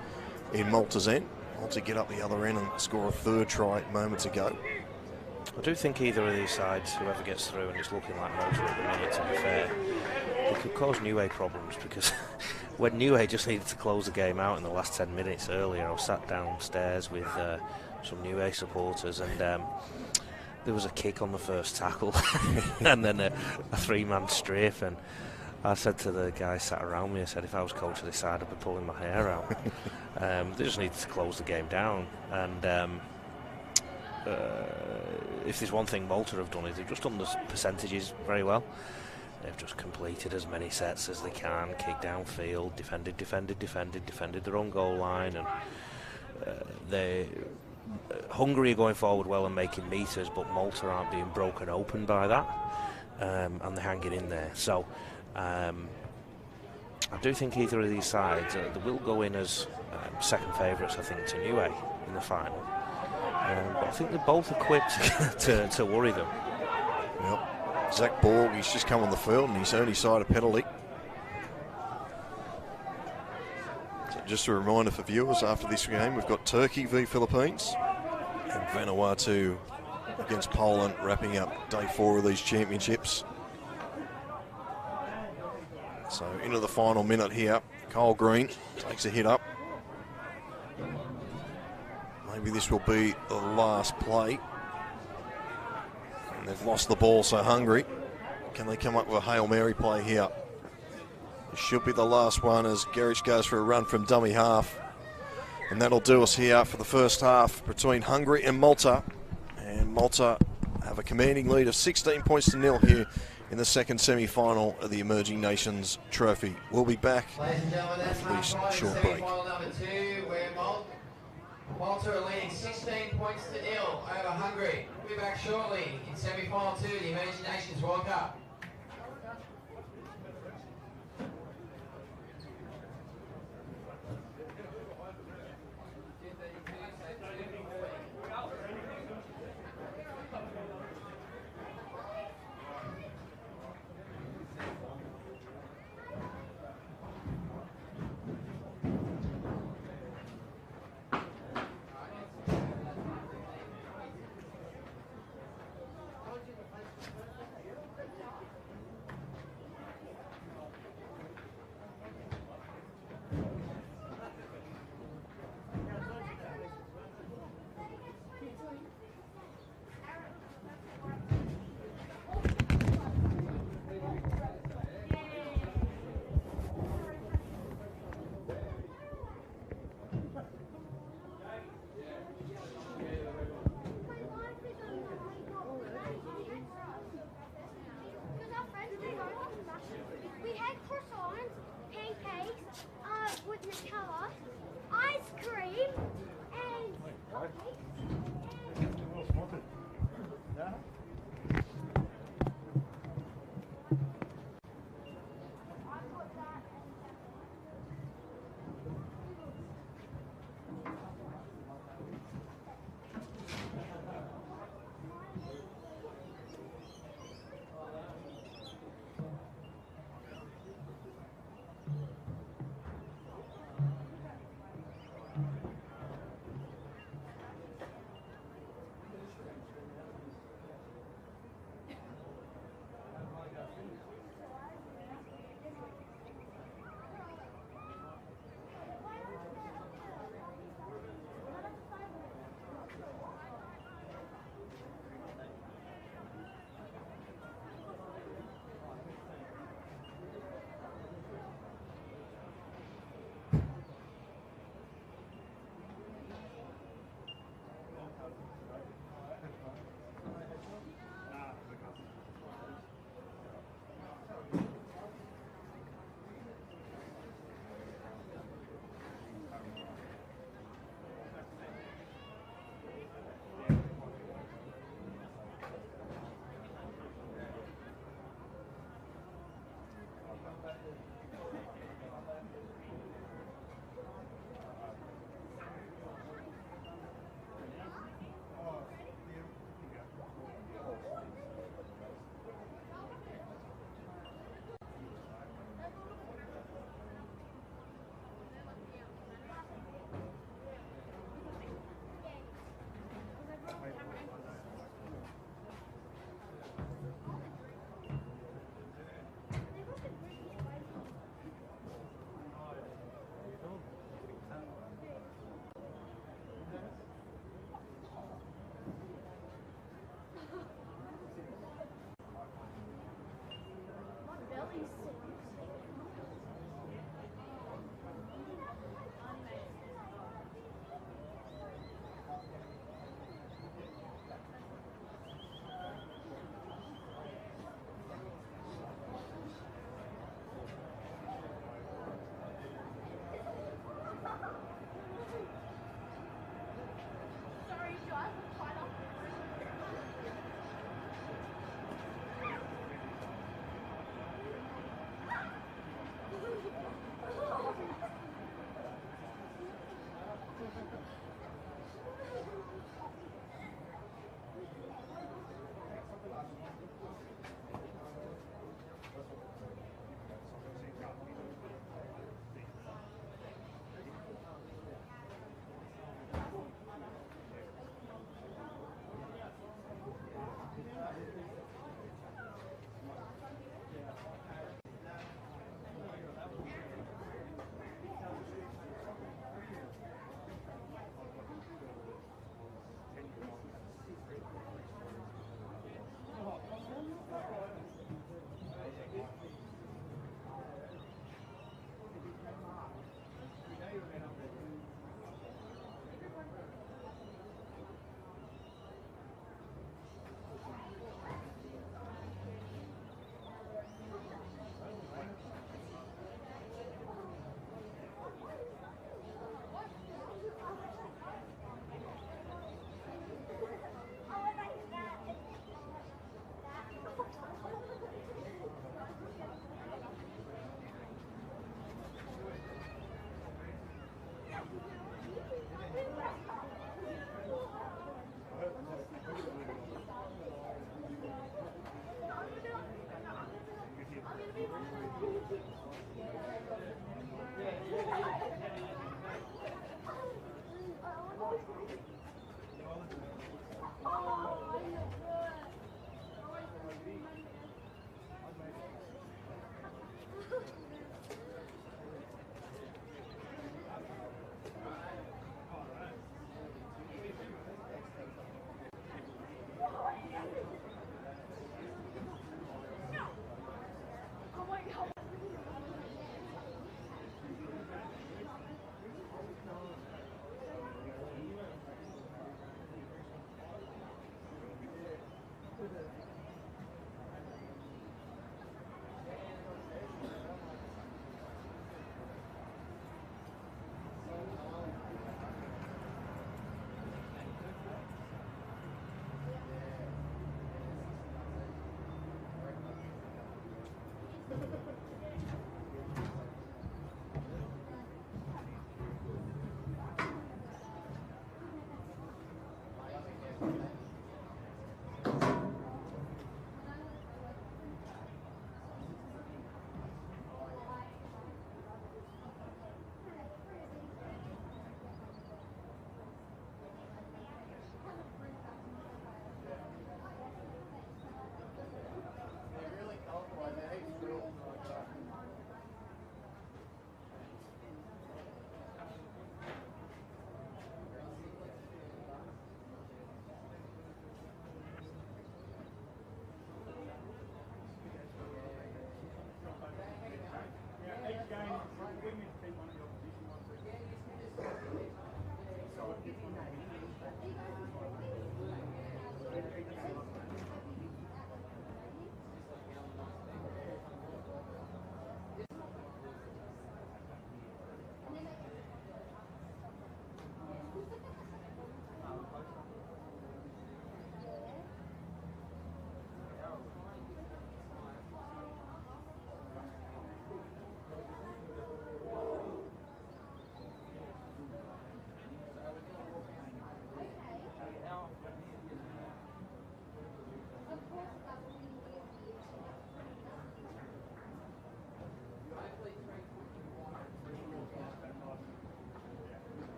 in Malta's end. Malta get up the other end and score a 3rd try moments ago. I do think either of these sides, whoever gets through, and it's looking like Malta at the minute, to be fair, they could cause Niue problems, because when Niue just needed to close the game out in the last 10 minutes earlier, I was sat downstairs with some Niue supporters, and there was a kick on the first tackle and then a 3-man strafe, and I said to the guys sat around me, I said, if I was coach of this side, I'd be pulling my hair out. They just needed to close the game down, and if there's one thing Malta have done, is they've just done the percentages very well. They've just completed as many sets as they can, kicked downfield, defended their own goal line, and they Hungary are going forward well and making meters, but Malta aren't being broken open by that, and they're hanging in there. So I do think either of these sides they will go in as second favourites, I think, to Niue in the final. But I think they're both equipped to worry them. Yep. Zach Borg, he's just come on the field and he's only side a penalty. So just a reminder for viewers, after this game we've got Turkey v Philippines and Vanuatu against Poland, wrapping up day 4 of these championships. So into the final minute here. Kyle Green takes a hit up. Maybe this will be the last play. And they've lost the ball, so Hungary. Can they come up with a Hail Mary play here? It should be the last one as Gerich goes for a run from dummy half. And that'll do us here for the first half between Hungary and Malta. And Malta have a commanding lead of 16 points to 0 here in the second semi-final of the Emerging Nations Trophy. We'll be back after this short break. Malta are leading 16 points to 0 over Hungary. We'll be back shortly in semi-final 2 of the Emerging Nations World Cup.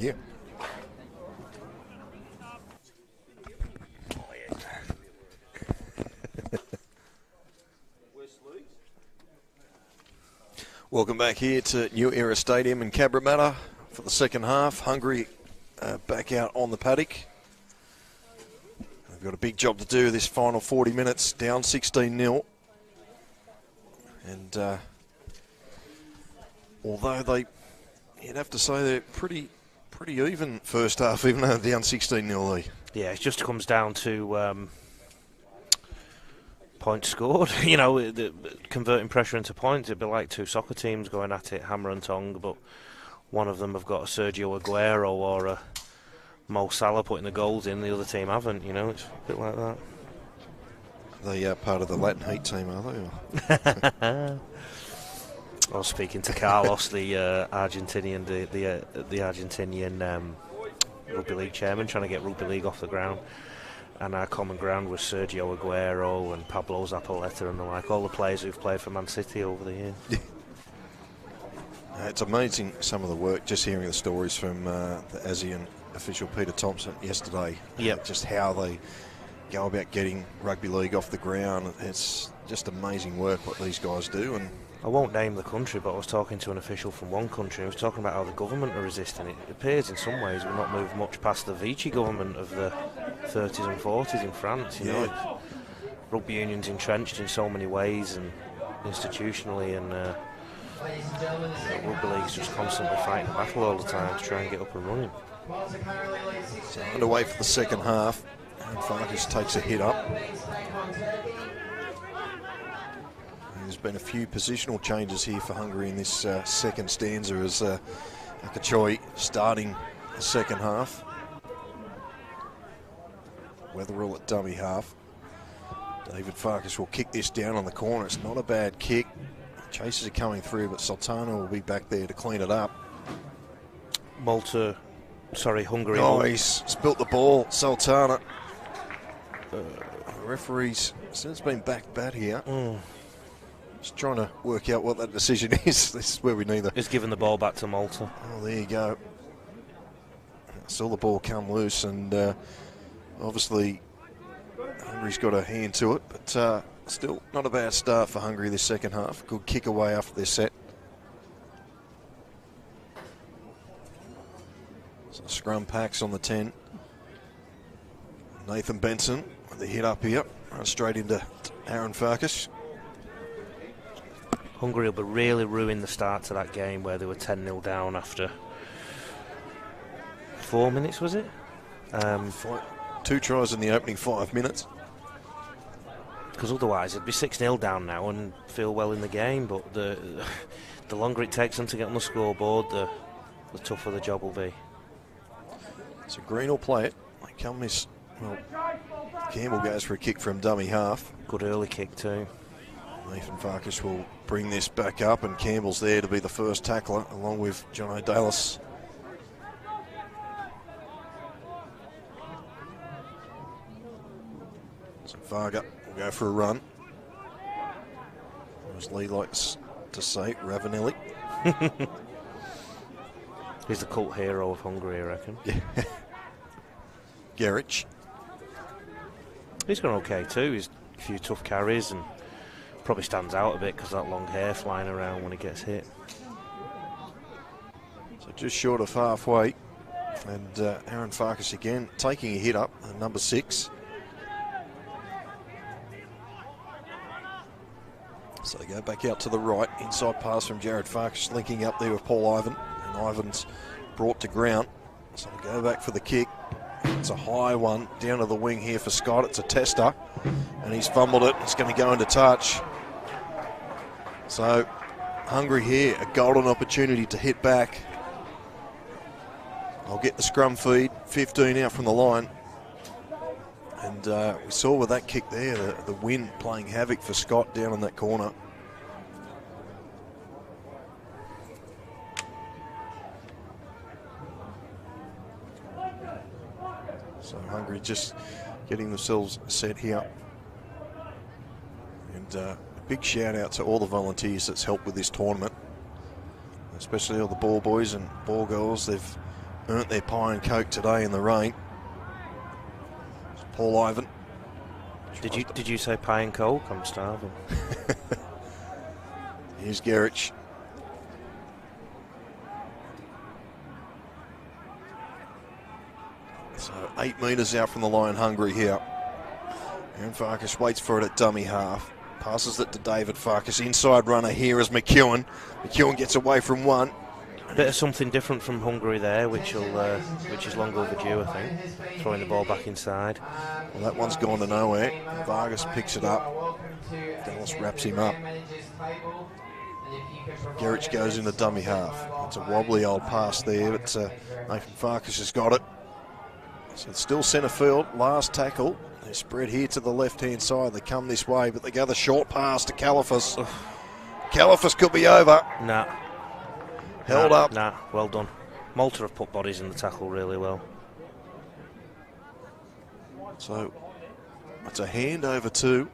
Yeah. Welcome back here to New Era Stadium in Cabramatta for the second half. Hungary back out on the paddock. They've got a big job to do this final 40 minutes, down 16-0. And although you'd have to say they're pretty even first half, even though they're down 16-0 lead. Yeah, it just comes down to points scored. You know, converting pressure into points. It'd be like two soccer teams going at it, hammer and tongue, but one of them have got a Sergio Aguero or a Mo Salah putting the goals in, the other team haven't, you know, it's a bit like that. They are part of the Latin Heat team, are they? I was speaking to Carlos, the Argentinian, the Argentinian rugby league chairman, trying to get rugby league off the ground. And our common ground was Sergio Aguero and Pablo Zappaleta and the like, all the players who've played for Man City over the years. It's amazing some of the work, just hearing the stories from the ASEAN official Peter Thompson yesterday. Yep. Just how they go about getting rugby league off the ground. It's just amazing work what these guys do. And I won't name the country, but I was talking to an official from one country. He was talking about how the government are resisting it. It appears in some ways we've not moved much past the Vichy government of the 30s and 40s in France. You know, rugby union's entrenched in so many ways and institutionally, and rugby league's just constantly fighting a battle all the time to try and get up and running. So underway for the second half, and Farkas takes a hit up. There's been a few positional changes here for Hungary in this second stanza as Akachoi starting the second half. Wetherell at dummy half. David Farkas will kick this down on the corner. It's not a bad kick. Chases are coming through, but Sultana will be back there to clean it up. Hungary. Oh, he's spilt the ball, Sultana. The referee's since been back bad here. Just trying to work out what that decision is. This is where we need He's given the ball back to Malta. Oh, there you go. I saw the ball come loose, and obviously Hungary's got a hand to it, but still not a bad start for Hungary this second half. Good kick away after their set. So scrum packs on the 10. Nathan Benson with the hit up here. Run straight into Aaron Farkas. Hungary will really ruin the start to that game where they were 10-0 down after 4 minutes, was it? 2 tries in the opening 5 minutes. Because otherwise it'd be 6-0 down now and feel well in the game, but the longer it takes them to get on the scoreboard, the tougher the job will be. So Green will play it. They come this, well, Campbell goes for a kick from dummy half. Good early kick too. Nathan Farkas will bring this back up, and Campbell's there to be the first tackler along with John O'Dalis. So Varga will go for a run. As Lee likes to say, Ravanelli. He's the cult hero of Hungary, I reckon. Gerich. He's gone okay too. He's a few tough carries and probably stands out a bit because that long hair flying around when he gets hit. So just short of halfway, and Aaron Farkas again taking a hit up, number 6. So they go back out to the right, inside pass from Jared Farkas, linking up there with Paul Ivan, and Ivan's brought to ground. So they go back for the kick. It's a high one down to the wing here for Scott. It's a tester, and he's fumbled it. It's going to go into touch. So Hungary here, a golden opportunity to hit back. I'll get the scrum feed, 15 out from the line. And we saw with that kick there, the wind playing havoc for Scott down in that corner. So Hungary just getting themselves set here. And a big shout out to all the volunteers that's helped with this tournament, especially all the ball boys and ball girls. They've earned their pie and coke today in the rain. It's Paul Ivan. Did you say pie and coke? I'm starving. Here's Gerich. So 8 metres out from the line, Hungary here. Aaron Farkas waits for it at dummy half. Passes it to David Farkas. Inside runner here is McEwen. McEwen gets away from one. A bit of something different from Hungary there, which is long overdue, I think. Throwing the ball back inside. Well, that one's gone to nowhere. Vargas picks it up. Dallas wraps him up. Gerich goes into dummy half. It's a wobbly old pass there, but Nathan Farkas has got it. So it's still centre field. Last tackle. They spread here to the left-hand side. They come this way, but they go the short pass to Kalifas. Kalifas could be over. Nah. Held up. Nah, well done. Malta have put bodies in the tackle really well. So it's a hand over two.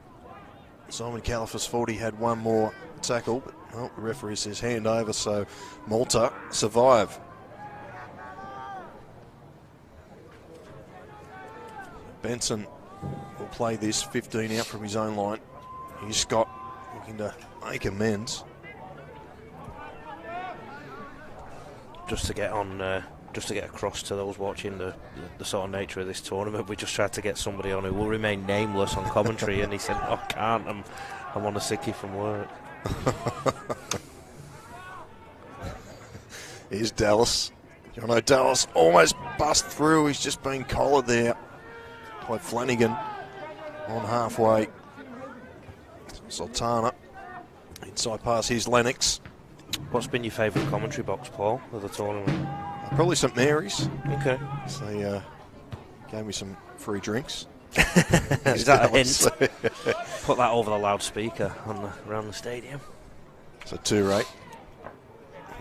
Simon Kalifas thought he had one more tackle, but well, the referee says hand over, so Malta survive. Benson will play this 15 out from his own line. Here's Scott looking to make amends. Just to get across to those watching the sort of nature of this tournament, we just tried to get somebody on who will remain nameless on commentary, and he said, "Oh, I can't. I'm on a sickie from work." Here's Dallas. Jono Dallas almost bust through. He's just been collared there by Flanagan on halfway. Sultana inside pass. Here's Lennox. What's been your favourite commentary box, Paul, of the tournament? Probably St Mary's. Okay. So they gave me some free drinks. Is that a hint? Put that over the loudspeaker around the stadium. So 2-8.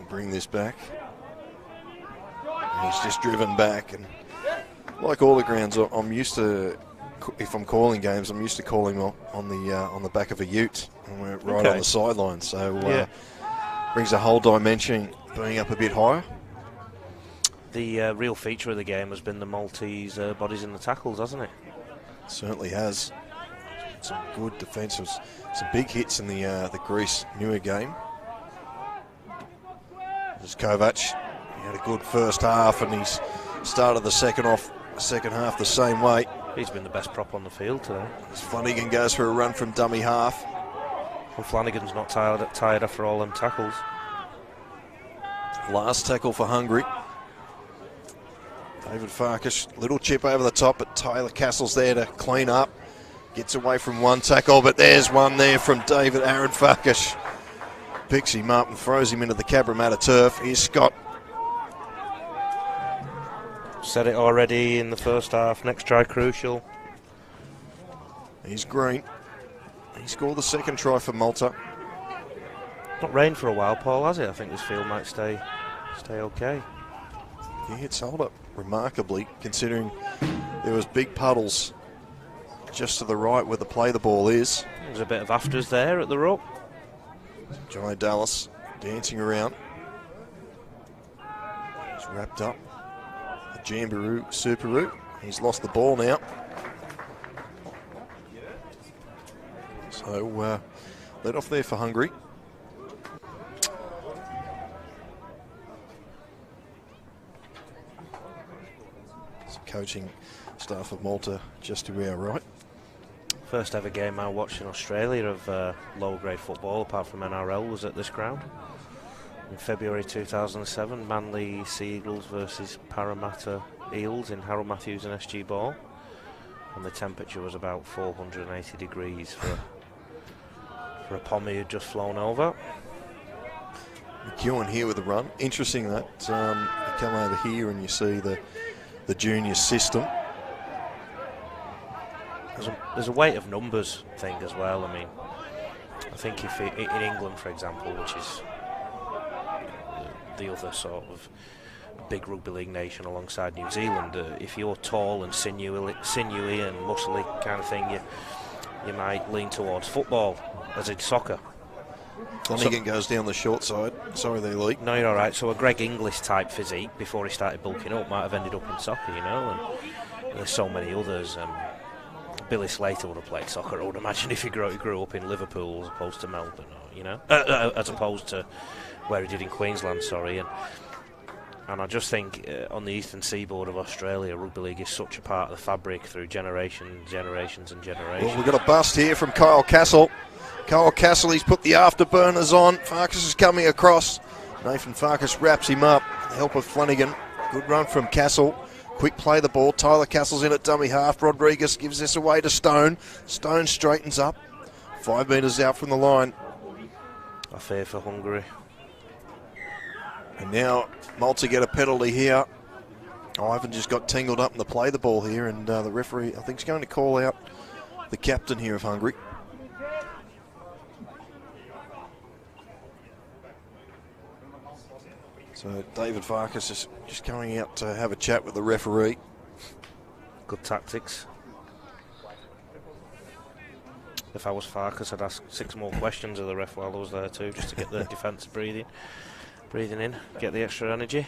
Bring this back. And he's just driven back, and like all the grounds, I'm used to. If I'm calling games, I'm used to calling on the back of a ute, and we're right on the sideline. So brings a whole dimension, being up a bit higher. The real feature of the game has been the Maltese bodies in the tackles, hasn't it? Certainly has. Some good defensive, some big hits in the Greece newer game. There's Kovac. He had a good first half, and he's started the second half the same way. He's been the best prop on the field today. As Flanagan goes for a run from dummy half. And Flanagan's not tired after all them tackles. Last tackle for Hungary. David Farkas, little chip over the top, but Tyler Castle's there to clean up. Gets away from one tackle, but there's one there from Aaron Farkas. Picks him up and throws him into the Cabramatta turf. Here's Scott. Said it already in the first half. Next try crucial. He's Green. He scored the second try for Malta. Not rained for a while, Paul, has it? I think this field might stay okay. Yeah, it's held up remarkably, considering there was big puddles just to the right where the ball is. There's a bit of afters there at the rope. Jono Dallas dancing around. He's wrapped up. The Jamboree Superoo. He's lost the ball now. So let off there for Hungary. Coaching staff of Malta just to our right. First ever game I watched in Australia of lower grade football, apart from NRL, was at this ground. In February 2007, Manly Sea Eagles versus Parramatta Eels in Harold Matthews and SG Ball. And the temperature was about 480 degrees for a pommy who'd just flown over. McEwen here with the run. Interesting that you come over here and you see the junior system. There's a weight of numbers thing as well. I mean, I think if in England, for example, which is the other sort of big rugby league nation alongside New Zealand, if you're tall and sinewy and muscly kind of thing, you might lean towards football, as in soccer. Flanagan goes down the short side. Sorry there, Lee. No, you're all right. So a Greg Inglis type physique before he started bulking up might have ended up in soccer, you know, and there's so many others. Billy Slater would have played soccer, I would imagine, if he grew up in Liverpool as opposed to Melbourne, or, you know, as opposed to where he did in Queensland, sorry. And I just think on the eastern seaboard of Australia, rugby league is such a part of the fabric through generations. Well, we've got a bust here from Kyle Castle. Kyle Castle, he's put the afterburners on. Farkas is coming across. Nathan Farkas wraps him up. The help of Flanagan. Good run from Castle. Quick play the ball. Tyler Castle's in at dummy half. Rodriguez gives this away to Stone. Stone straightens up. 5 metres out from the line. I fear for Hungary. And now Malta get a penalty here. Ivan just got tangled up in the play the ball here, and the referee, I think, is going to call out the captain here of Hungary. So David Farkas is just going out to have a chat with the referee. Good tactics. If I was Farkas, I'd ask 6 more questions of the ref while I was there too, just to get the defence breathing in, get the extra energy.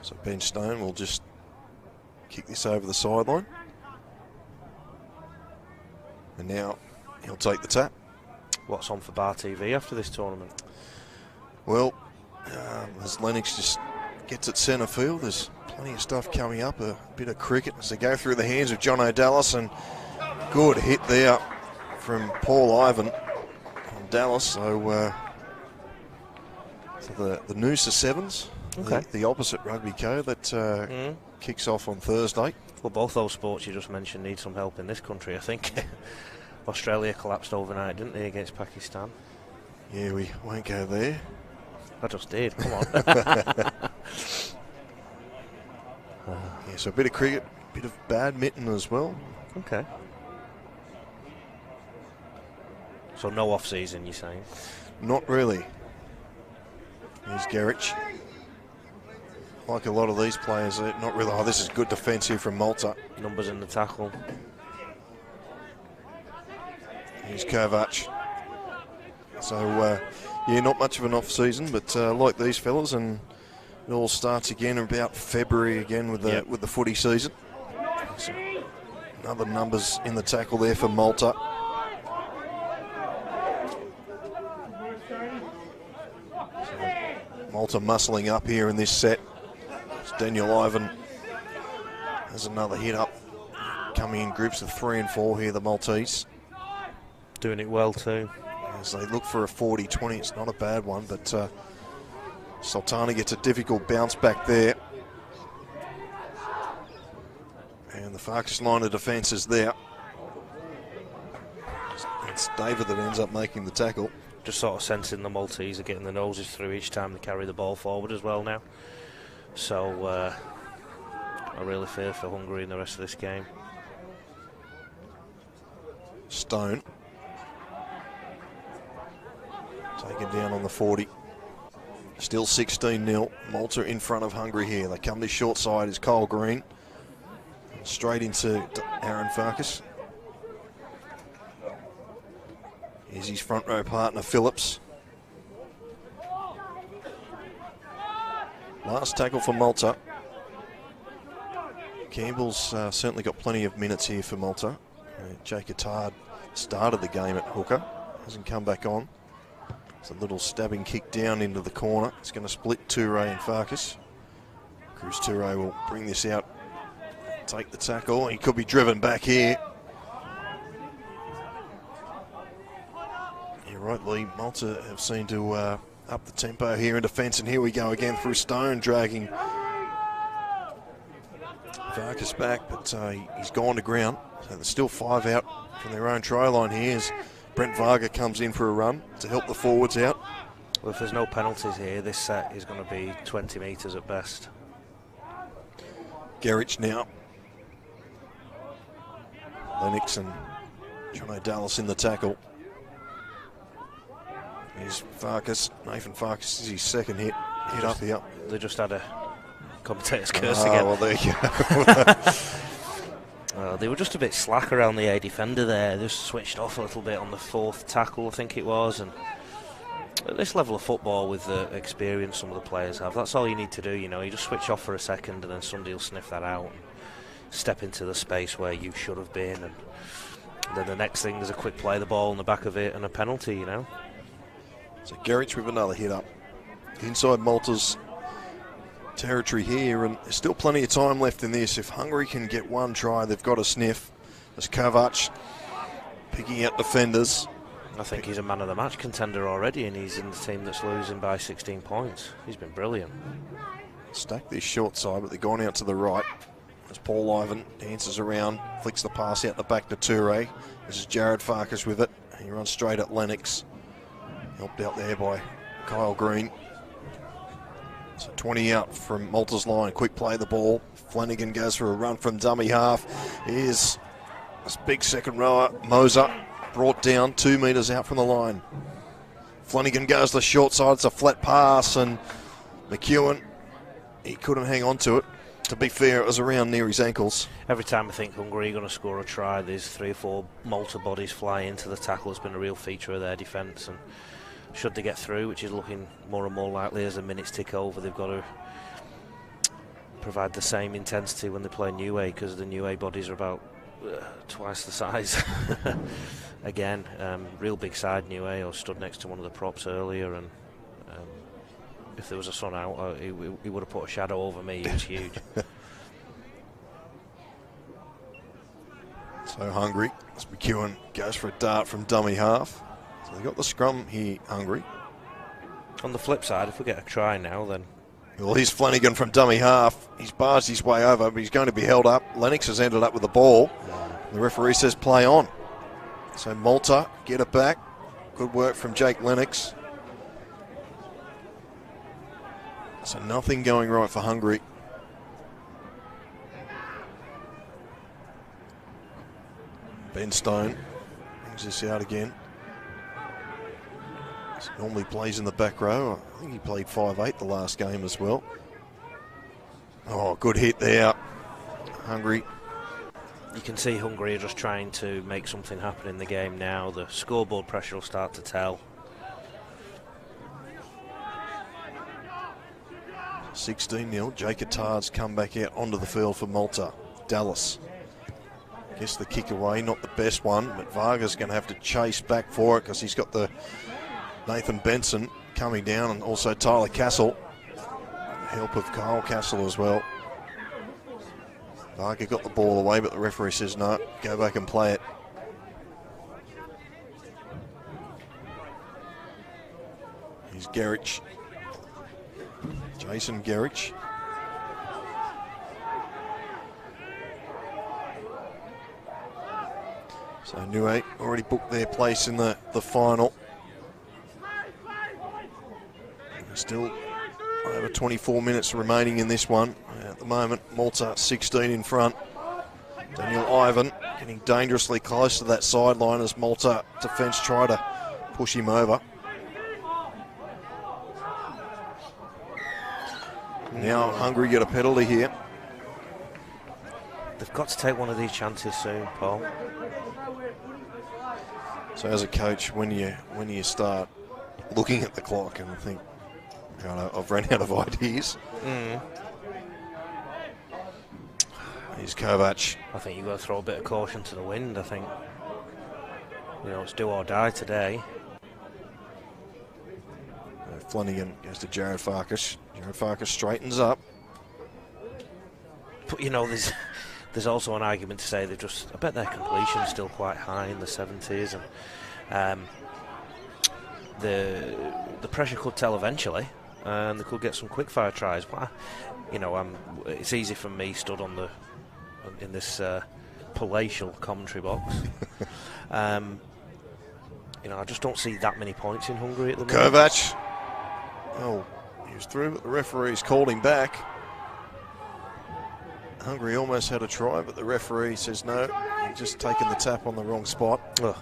So Ben Stone will just kick this over the sideline. And now he'll take the tap. What's on for Bar TV after this tournament? Well, as Lennox just gets at centre field, there's plenty of stuff coming up, a bit of cricket as they go through the hands of John O'Dallas, and good hit there from Paul Ivan on Dallas. So, the Noosa Sevens, okay. the opposite rugby code that kicks off on Thursday. Well, both those sports you just mentioned need some help in this country, I think. Australia collapsed overnight, didn't they, against Pakistan? Yeah, we won't go there. I just did, come on. Yeah, so a bit of cricket, a bit of badminton as well. Okay. So no off-season, you're saying? Not really. Here's Gerich. Like a lot of these players, they're not really. Oh, this is good defence here from Malta. Numbers in the tackle. Here's Kovac. So, yeah, not much of an off-season, but like these fellas, and it all starts again about February again with the footy season. So, another numbers in the tackle there for Malta. So, Malta muscling up here in this set. It's Daniel Ivan has another hit up, coming in groups of 3 and 4 here, the Maltese. Doing it well too. As they look for a 40-20, it's not a bad one, but Sultana gets a difficult bounce back there. And the Farkas line of defence is there. It's David that ends up making the tackle. Just sort of sensing the Maltese are getting the noses through each time they carry the ball forward as well now. So I really fear for Hungary in the rest of this game. Stone. Taken down on the 40. Still 16-0. Malta in front of Hungary here. They come to short side is Kyle Green. Straight into Aaron Farkas. Here's his front row partner, Phillips. Last tackle for Malta. Campbell's certainly got plenty of minutes here for Malta. Jake Attard started the game at hooker. Hasn't come back on. It's a little stabbing kick down into the corner. It's going to split Toure and Farkas. Cruz Toure will bring this out, take the tackle. He could be driven back here. You're right, Lee. Malta have seemed to up the tempo here in defence, and here we go again through Stone, dragging Farkas back, but he's gone to ground. So there's still 5 out from their own try line here as Brent Varga comes in for a run to help the forwards out. Well, if there's no penalties here, this set is going to be 20 metres at best. Gerich now. Lennox and John O'Dallas in the tackle. Here's Farkas. Nathan Farkas is his second hit up here. They just had a commentator's curse again. Well, there you go. They were just a bit slack around the A defender there. They just switched off a little bit on the 4th tackle, I think it was. And at this level of football, with the experience some of the players have, that's all you need to do. You know, you just switch off for a second, and then somebody will sniff that out and step into the space where you should have been. And then the next thing is a quick play, the ball in the back of it, and a penalty. You know. So Gerich with another hit up inside Malta's territory here, and there's still plenty of time left in this. If Hungary can get one try, they've got a sniff. There's Kovac picking out defenders. I think he's a man of the match contender already, and he's in the team that's losing by 16 points. He's been brilliant. Stack this short side, but they're going out to the right. As Paul Ivan dances around, flicks the pass out the back to Toure. This is Jared Farkas with it. He runs straight at Lennox. Helped out there by Kyle Green. So 20 out from Malta's line. Quick play the ball. Flanagan goes for a run from dummy half. Here's this big second rower, Moser, brought down 2 metres out from the line. Flanagan goes to the short side. It's a flat pass, and McEwen, he couldn't hang on to it. To be fair, it was around near his ankles. Every time I think Hungary are going to score a try, there's 3 or 4 Malta bodies fly into the tackle. It's been a real feature of their defence, and should they get through, which is looking more and more likely as the minutes tick over, they've got to provide the same intensity when they play New A, because the New A bodies are about twice the size. Again, real big side New A. I stood next to one of the props earlier, and if there was a sun out, he would have put a shadow over me. He was huge. So Hungary, as McEwen goes for a dart from dummy half. So they got the scrum here, Hungary. On the flip side, if we get a try now, then... Well, here's Flanagan from dummy half. He's barged his way over, but he's going to be held up. Lennox has ended up with the ball. The referee says play on. So Malta get it back. Good work from Jake Lennox. So nothing going right for Hungary. Ben Stone brings this out again. He normally plays in the back row. I think he played 5'8" the last game as well. Oh, good hit there. Hungary. You can see Hungary are just trying to make something happen in the game now. The scoreboard pressure will start to tell. 16-0. Jake Attard's come back out onto the field for Malta. Dallas. Guess the kick away, not the best one, but Varga's going to have to chase back for it because he's got the Nathan Benson coming down, and also Tyler Castle. Help of Kyle Castle as well. Varga got the ball away, but the referee says no, go back and play it. Here's Gerich. Jason Gerich. So Nue already booked their place in the final. Still over 24 minutes remaining in this one. At the moment, Malta 16 in front. Daniel Ivan getting dangerously close to that sideline as Malta defence try to push him over. Now Hungary get a penalty here. They've got to take one of these chances soon, Paul. So as a coach, when you start looking at the clock and think, I've run out of ideas. Here's Kovac. I think you've got to throw a bit of caution to the wind. I think, it's do or die today. Flanagan goes to Jared Farkas. Jared Farkas straightens up. But there's also an argument to say I bet their completion's still quite high in the 70s, and the pressure could tell eventually, and they could get some quick-fire tries. But it's easy for me, stood in this palatial commentary box. I just don't see that many points in Hungary at the moment. Kovac. Oh, he was through, but the referee's called him back. Hungary almost had a try, but the referee says no. He's just taken the tap on the wrong spot. Ugh.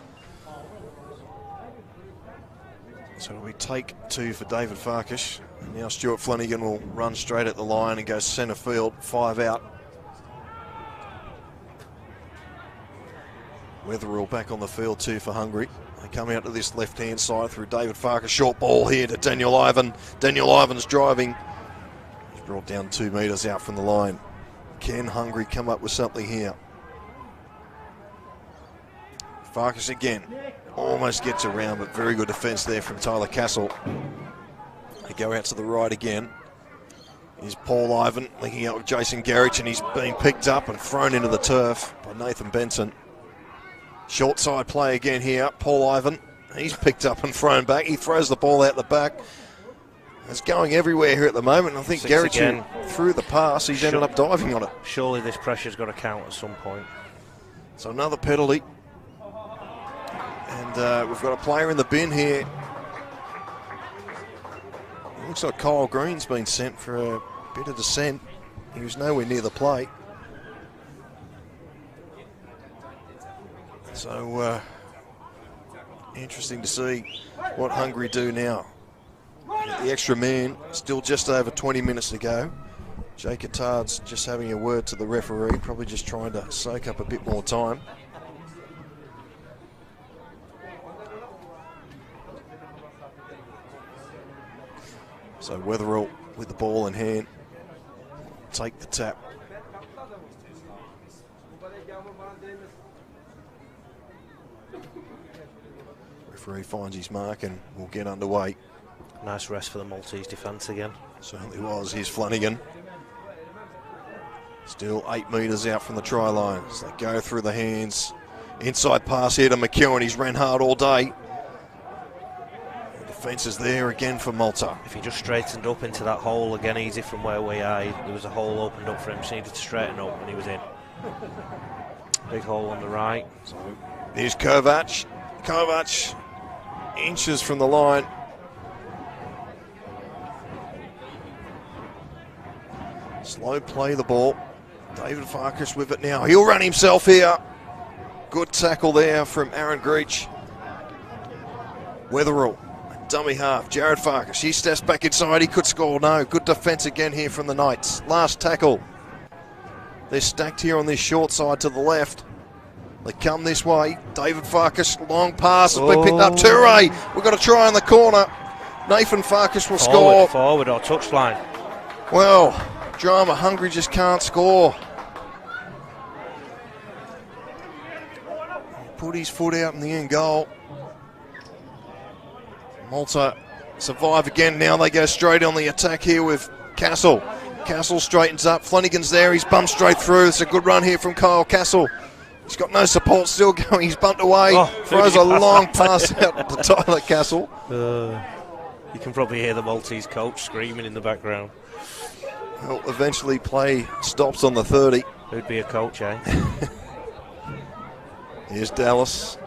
So we take 2 for David Farkas. And now Stuart Flanagan will run straight at the line and go centre field, 5 out. Wetherell back on the field too for Hungary. They come out to this left-hand side through David Farkas. Short ball here to Daniel Ivan. Daniel Ivan's driving. He's brought down 2 metres out from the line. Can Hungary come up with something here? Farkas again. Almost gets around, but very good defence there from Tyler Castle. They go out to the right again. Here's Paul Ivan linking up with Jason Garrich, and he's been picked up and thrown into the turf by Nathan Benson. Short side play again here. Paul Ivan, he's picked up and thrown back. He throws the ball out the back. It's going everywhere here at the moment. I think Garrich threw the pass. He's ended up diving on it. Surely this pressure's got to count at some point. So another penalty. And we've got a player in the bin here. It looks like Kyle Green's been sent for a bit of dissent. He was nowhere near the plate. So interesting to see what Hungary do now. The extra man, still just over 20 minutes to go. Jake Attard's just having a word to the referee, probably just trying to soak up a bit more time. So Wetherell with the ball in hand, take the tap. Referee finds his mark and we'll get underway. Nice rest for the Maltese defence again. Certainly was. Here's Flanagan. Still 8 metres out from the try line as they go through the hands. Inside pass here to McEwen. He's ran hard all day. The defence is there again for Malta. If he just straightened up into that hole again easy from where we are, there was a hole opened up for him, so he needed to straighten up and he was in. Big hole on the right. So here's Kovac. Kovac inches from the line. Slow play the ball. David Farkas with it now. He'll run himself here. Good tackle there from Aaron Greach. Wetherell, dummy half. Jared Farkas, he steps back inside. He could score. No, good defence again here from the Knights. Last tackle. They're stacked here on this short side to the left. They come this way. David Farkas, long pass has been picked up. Toure, we've got a try in the corner. Nathan Farkas will score. Forward or touchline. Well, drama. Hungary just can't score. Put his foot out in the end goal. Malta survive again. Now they go straight on the attack here with Castle. Castle straightens up. Flanagan's there. He's bumped straight through. It's a good run here from Kyle Castle. He's got no support, still going. He's bumped away. Throws a long pass out to Tyler Castle. You can probably hear the Maltese coach screaming in the background. Well, eventually play stops on the 30. Who'd be a coach, eh? Here's Dallas.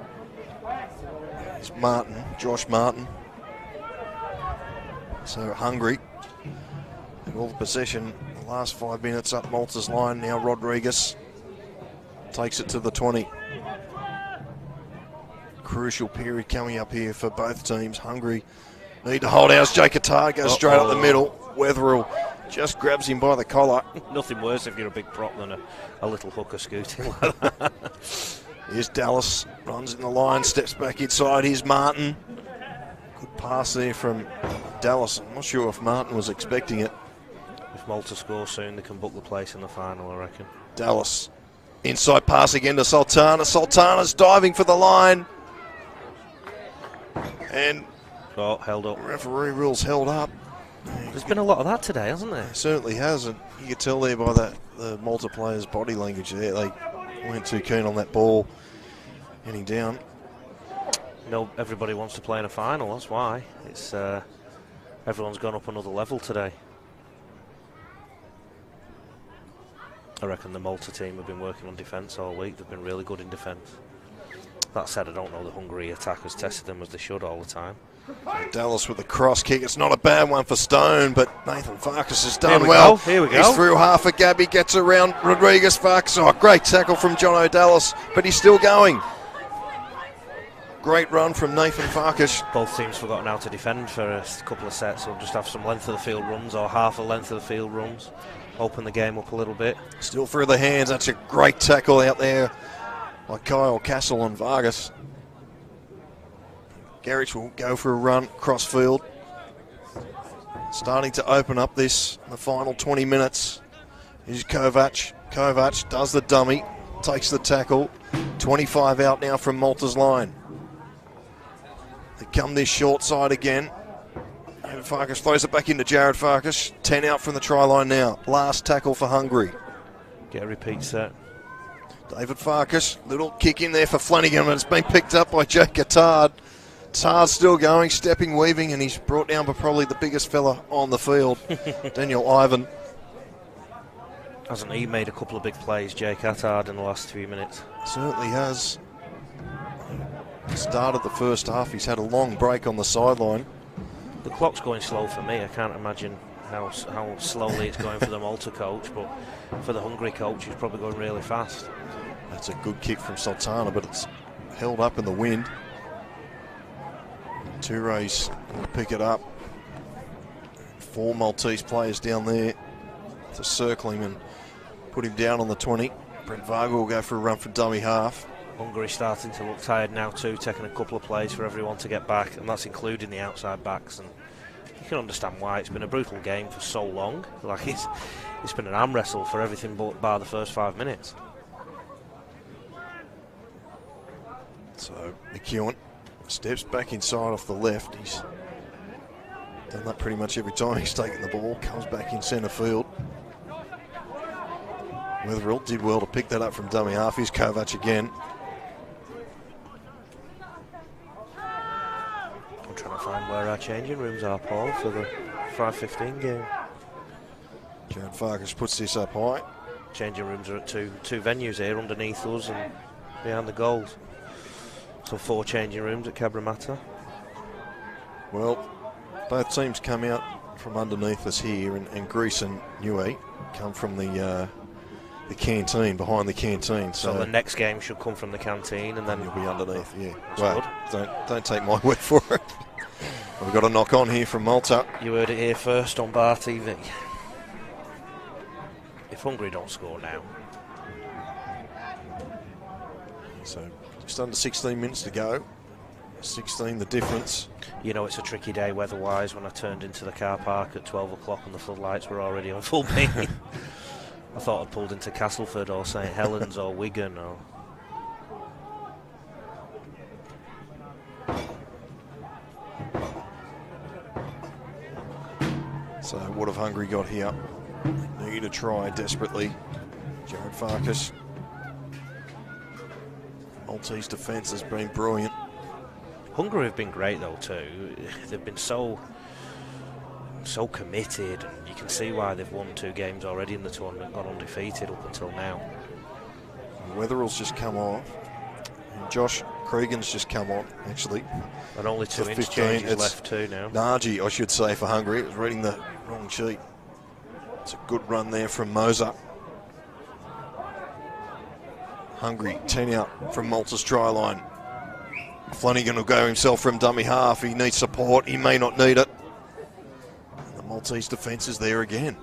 Here's Martin, Josh Martin. So Hungary in all the possession. The last 5 minutes up Malta's line. Now Rodriguez takes it to the 20. Crucial period coming up here for both teams. Hungary need to hold out. Jake Attard goes straight up the middle. Wetherell just grabs him by the collar. Nothing worse if you're a big prop than a little hooker scooting like that. Here's Dallas, runs in the line, steps back inside. Here's Martin. Good pass there from Dallas. I'm not sure if Martin was expecting it. If Malta score soon, they can book the place in the final, I reckon. Dallas, inside pass again to Sultana. Sultana's diving for the line. And held up. Referee rules held up. There's been a lot of that today, hasn't there? Certainly has, and you could tell there by the Malta players' body language there. They weren't too keen on that ball heading down. No, everybody wants to play in a final, that's why. It's everyone's gone up another level today. I reckon the Malta team have been working on defence all week. They've been really good in defence. That said, I don't know the Hungary attackers tested them as they should all the time. Dallas with the cross kick. It's not a bad one for Stone, but Nathan Farkas has done well. Here we go. He's through half a gap. He gets around Rodriguez. Farkas. Oh, great tackle from John O'Dallas, but he's still going. Great run from Nathan Farkas. Both teams forgotten how to defend for a couple of sets. They'll just have some length of the field runs or half a length of the field runs. Open the game up a little bit. Still through the hands. That's a great tackle out there like Kyle, Castle and Vargas. Gerich will go for a run cross field. Starting to open up this in the final 20 minutes. Here's Kovac. Kovac does the dummy, takes the tackle. 25 out now from Malta's line. They come this short side again. And Farkas throws it back into Jared Farkas. 10 out from the try line now. Last tackle for Hungary. Get a repeat set. David Farkas, little kick in there for Flanagan, and it's been picked up by Jake Attard. Attard's still going, stepping, weaving, and he's brought down by probably the biggest fella on the field, Daniel Ivan. Hasn't he made a couple of big plays, Jake Attard, in the last 3 minutes? Certainly has. Started the first half, he's had a long break on the sideline. The clock's going slow for me. I can't imagine how slowly it's going for the Malta coach, but for the Hungary coach, it's probably going really fast. That's a good kick from Sultana, but it's held up in the wind. Toure's going to pick it up. 4 Maltese players down there to circle him and put him down on the 20. Brent Varga will go for a run for dummy half. Hungary starting to look tired now too, taking a couple of plays for everyone to get back, and that's including the outside backs. And you can understand why. It's been a brutal game for so long. Like it's been an arm wrestle for everything but bar the first 5 minutes. So McEwen steps back inside off the left. He's done that pretty much every time he's taken the ball. Comes back in centre field. Wetherill did well to pick that up from dummy half. Here's Kovac again. I'm trying to find where our changing rooms are, Paul, for the 5:15 game. Jared Farkas puts this up high. Changing rooms are at two venues here, underneath us and behind the goals. So 4 changing rooms at Cabramatta. Well, both teams come out from underneath us here, and Greece and Newey come from the canteen, behind the canteen. So the next game should come from the canteen, and then you'll be underneath. Yeah, that's well, don't take my word for it. We've got a knock on here from Malta. You heard it here first on Bar TV. If Hungary don't score now. So just under 16 minutes to go. 16 the difference. You know, it's a tricky day weather-wise when I turned into the car park at 12 o'clock and the floodlights were already on full beam. I thought I'd pulled into Castleford or St Helens or Wigan or... So what have Hungary got here? They need a try desperately. Jared Farkas. Maltese defence has been brilliant. Hungary have been great though too. They've been so committed, and you can see why they've won 2 games already in the tournament, gone undefeated up until now. Wetherill's just come off, and Josh Cregan's just come on actually. And only 2 inch changes left too now. Nagy, I should say, for Hungary. It was reading the wrong sheet. It's a good run there from Moser. Hungary 10 out from Malta's try line. Flanagan will go himself from dummy half. He needs support. He may not need it. And the Maltese defence is there again.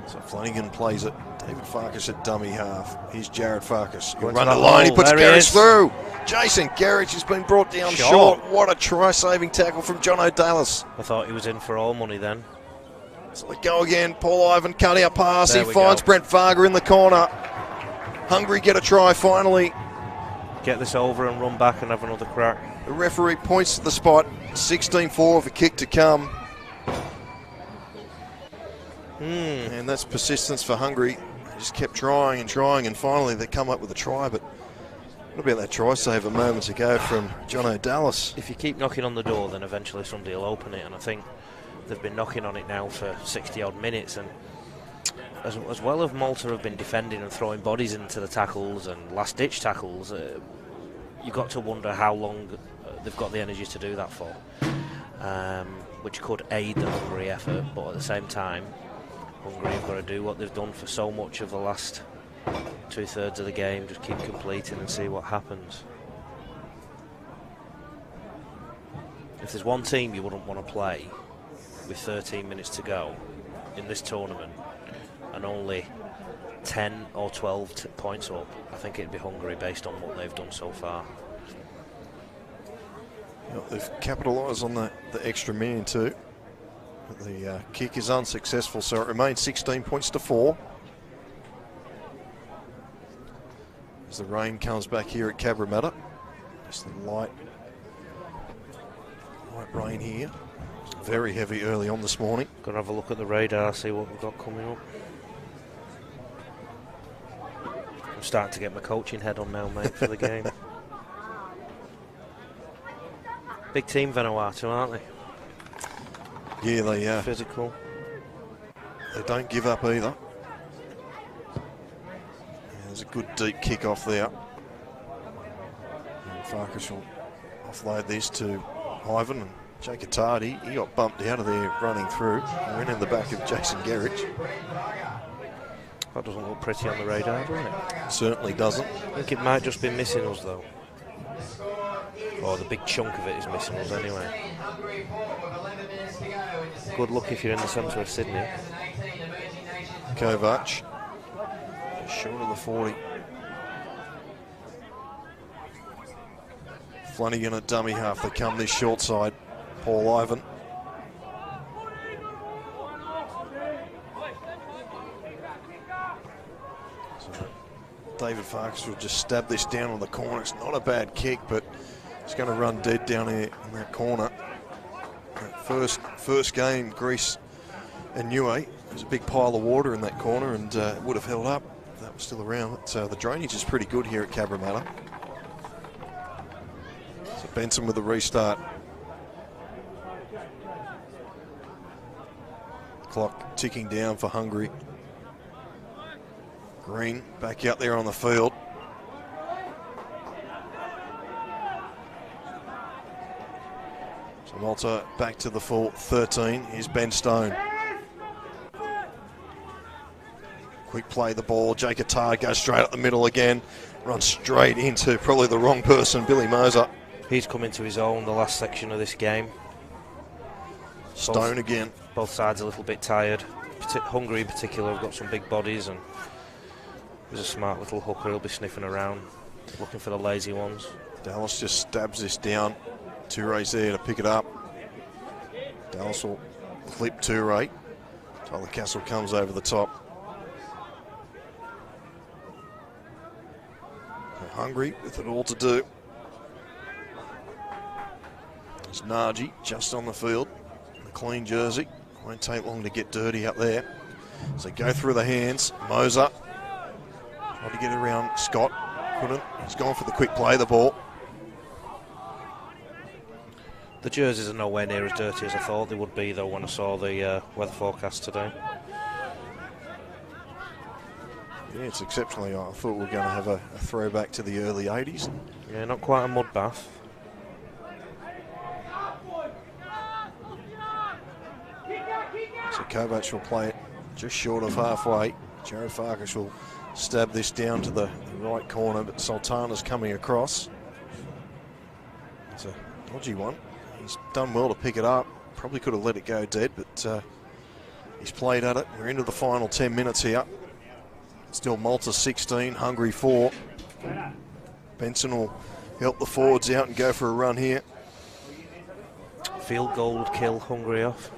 So Flanagan plays it. David Farkas at dummy half. Here's Jared Farkas. He'll run the line. He puts Gerich through. Jason Gerich has been brought down short. What a try-saving tackle from John O'Dallas. I thought he was in for all money then. So they go again. Paul Ivan cutting a pass. He finds Brent Varga in the corner. Hungary get a try finally. Get this over and run back and have another crack. The referee points to the spot. 16-4 of a kick to come. And that's persistence for Hungary. They just kept trying, and finally they come up with a try. But what about that try save a moment ago from John O'Dallas? If you keep knocking on the door, then eventually somebody will open it, and I think they've been knocking on it now for 60-odd minutes. And as well as Malta have been defending and throwing bodies into the tackles and last-ditch tackles, you've got to wonder how long they've got the energy to do that for, which could aid the Hungary effort, but at the same time, Hungary have got to do what they've done for so much of the last 2/3 of the game, just keep completing and see what happens. If there's one team you wouldn't want to play with 13 minutes to go in this tournament, and only 10 or 12 points up, I think it'd be Hungary based on what they've done so far. They've capitalised on the extra man too. But the kick is unsuccessful, so it remains 16 points to 4. As the rain comes back here at Cabramatta. Just the light rain here. Very heavy early on this morning. Gonna have a look at the radar, see what we've got coming up. I'm starting to get my coaching head on now, mate, for the game. Big team, Vanuatu, aren't they? Yeah, they are. Physical. They don't give up either. There's a good deep kick off there. And Farkas will offload this to Ivan, and Jake Attardi, he got bumped out of there running through. He went in the back of Jason Gerrich. That doesn't look pretty on the radar, does it? Certainly doesn't. I think it might just be missing us though. Or the big chunk of it is missing us anyway. Good luck if you're in the centre of Sydney. Kovac, short of the 40. Flanagan at dummy half. They come this short side. Paul Ivan. So David Farkas will just stab this down on the corner. It's not a bad kick, but it's going to run dead down here in that corner. That first game, Greece and Niue, there's a big pile of water in that corner, and it would have held up if that was still around. But the drainage is pretty good here at Cabramatta. So Benson with the restart. Clock ticking down for Hungary. Green back out there on the field. So Malta back to the full 13. Here's Ben Stone. Quick play the ball. Jake Attar goes straight up the middle again. Runs straight into probably the wrong person, Billy Moser. He's come into his own the last section of this game. Stone again. Both sides a little bit tired. Hungary in particular have got some big bodies, and there's a smart little hooker. He'll be sniffing around, looking for the lazy ones. Dallas just stabs this down. Touré's there to pick it up. Dallas will clip Touré. Tyler Castle comes over the top. So Hungary with it all to do. There's Nagy just on the field. The clean jersey. Won't take long to get dirty up there. So go through the hands. Moser tried to get around Scott. Couldn't. He's gone for the quick play, the ball. The jerseys are nowhere near as dirty as I thought they would be, though, when I saw the weather forecast today. Yeah, it's exceptionally. I thought we were going to have a throwback to the early 80s. Yeah, not quite a mud bath. So Kovac will play it just short of halfway. Jared Farkas will stab this down to the right corner, but Sultana's coming across. It's a dodgy one. He's done well to pick it up. Probably could have let it go dead, but he's played at it. We're into the final 10 minutes here. Still Malta 16, Hungary 4. Benson will help the forwards out and go for a run here. Field goal would kill Hungary off.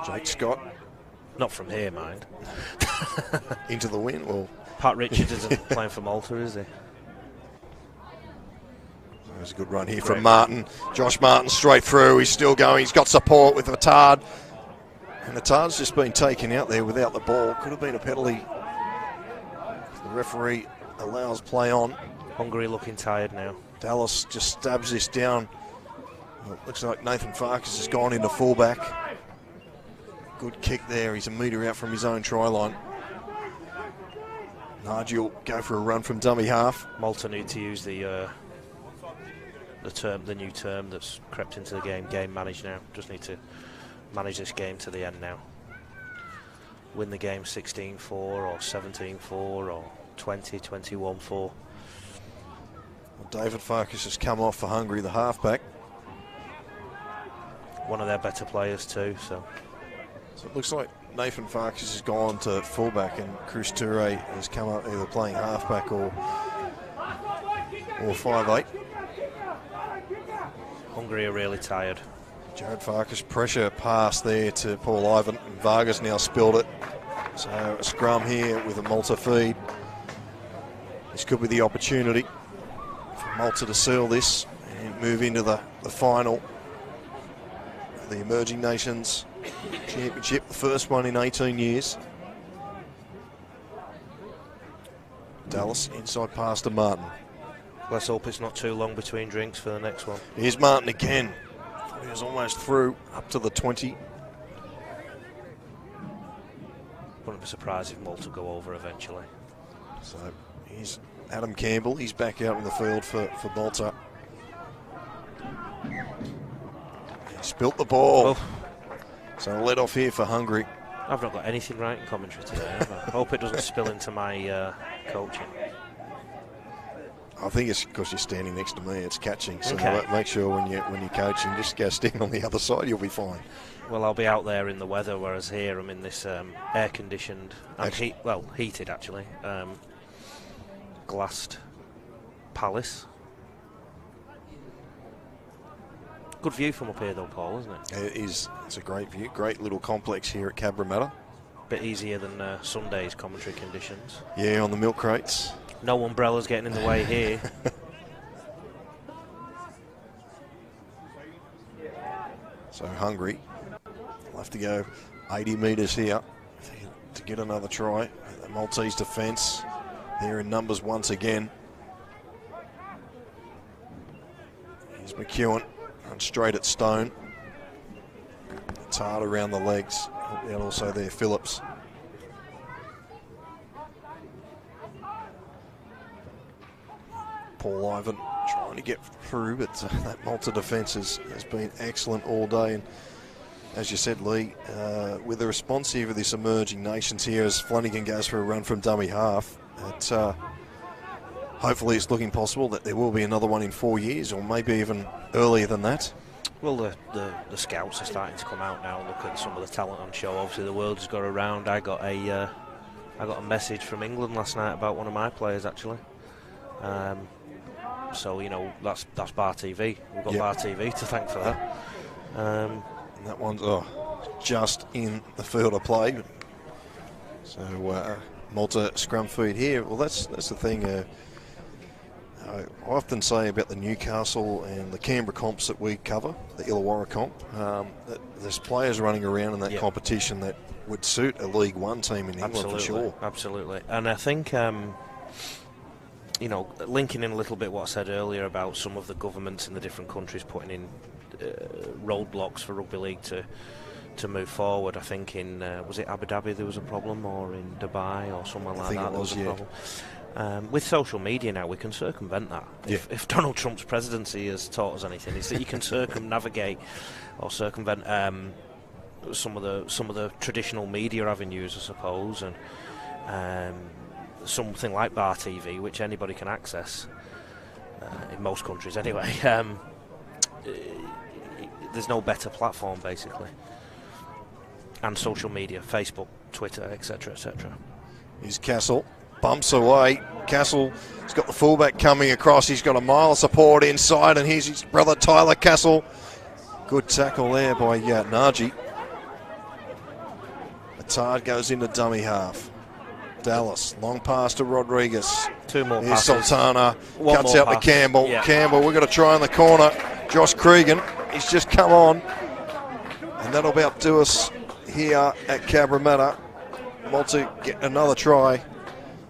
Jake Scott. Not from here, mind. Into the win. Well, Pat Richards isn't playing for Malta, is he? There's a good run here from Martin. Josh Martin straight through. He's still going. He's got support with Attard. And Attard's just been taken out there without the ball. Could have been a penalty. The referee allows play on. Hungary looking tired now. Dallas just stabs this down. Well, it looks like Nathan Farkas has gone into fullback. Good kick there. He's a metre out from his own try line. Nagy will go for a run from dummy half. Malta need to use the new term that's crept into the game manage now. Just need to manage this game to the end now. Win the game 16-4 or 17-4 or 20-21-4. Well, David Farkas has come off for Hungary, the halfback. One of their better players too, so it looks like Nathan Farkas has gone to fullback, and Chris Toure has come up either playing halfback or 5'8". Hungary are really tired. Jared Farkas, pressure pass there to Paul Ivan, and Vargas now spilled it. So a scrum here with a Malta feed. This could be the opportunity for Malta to seal this and move into the final. The Emerging Nations Championship, the first one in 18 years. Dallas inside pass to Martin. Let's hope it's not too long between drinks for the next one. Here's Martin again. He was almost through up to the 20. Wouldn't be surprised if Malta go over eventually. So here's Adam Campbell. He's back out in the field for Malta. He spilt the ball. Oh. So let off here for Hungary. I've not got anything right in commentary today, have I? Hope it doesn't spill into my coaching. I think it's because you're standing next to me. It's catching. So Okay. make sure when you're coaching, just go stand on the other side. You'll be fine. Well, I'll be out there in the weather, whereas here I'm in this air-conditioned, and heated actually, glassed palace. Good view from up here though, Paul, isn't it? It is. It's a great view. Great little complex here at Cabramatta. Bit easier than Sunday's commentary conditions. Yeah, on the milk crates. No umbrellas getting in the way here. So Hungary will have to go 80 metres here to get another try. The Maltese defence, they're in numbers once again. Here's McEwen, and straight at Stone. It's hard around the legs. And also there, Phillips. Paul Ivan trying to get through, but that Malta defence has been excellent all day. And as you said, Lee, with the response here of this Emerging Nations here as Flanagan goes for a run from dummy half, hopefully it's looking possible that there will be another one in 4 years, or maybe even earlier than that. Well, the scouts are starting to come out now and look at some of the talent on show. Obviously, the world's got around. I got a message from England last night about one of my players, actually. So, you know, that's Bar TV. We've got Bar TV to thank for that. And that one's just in the field of play. So Malta scrum feed here. Well, that's the thing. I often say about the Newcastle and the Canberra comps that we cover, the Illawarra comp, that there's players running around in that competition that would suit a League One team in England for sure. Absolutely. And I think, you know, linking in a little bit what I said earlier about some of the governments in the different countries putting in roadblocks for rugby league to move forward. I think in, was it Abu Dhabi there was a problem, or in Dubai or somewhere like that there was a problem. With social media now, we can circumvent that. If Donald Trump's presidency has taught us anything, it's that you can circumnavigate or circumvent some of the traditional media avenues, I suppose, and something like Bar TV, which anybody can access in most countries anyway. There's no better platform, basically. And social media, Facebook, Twitter, etc., etc. Here's Castle. Bumps away. Castle has got the fullback coming across. He's got a mile of support inside, and here's his brother Tyler Castle. Good tackle there by Nagy. Attard goes into dummy half. Dallas, long pass to Rodriguez. Two more Here's passes. Sultana, One cuts more out pass. to Campbell. Yeah. Campbell, we've got to try in the corner. Josh Cregan, he's just come on. And that'll about do us here at Cabramatta. Malta get another try.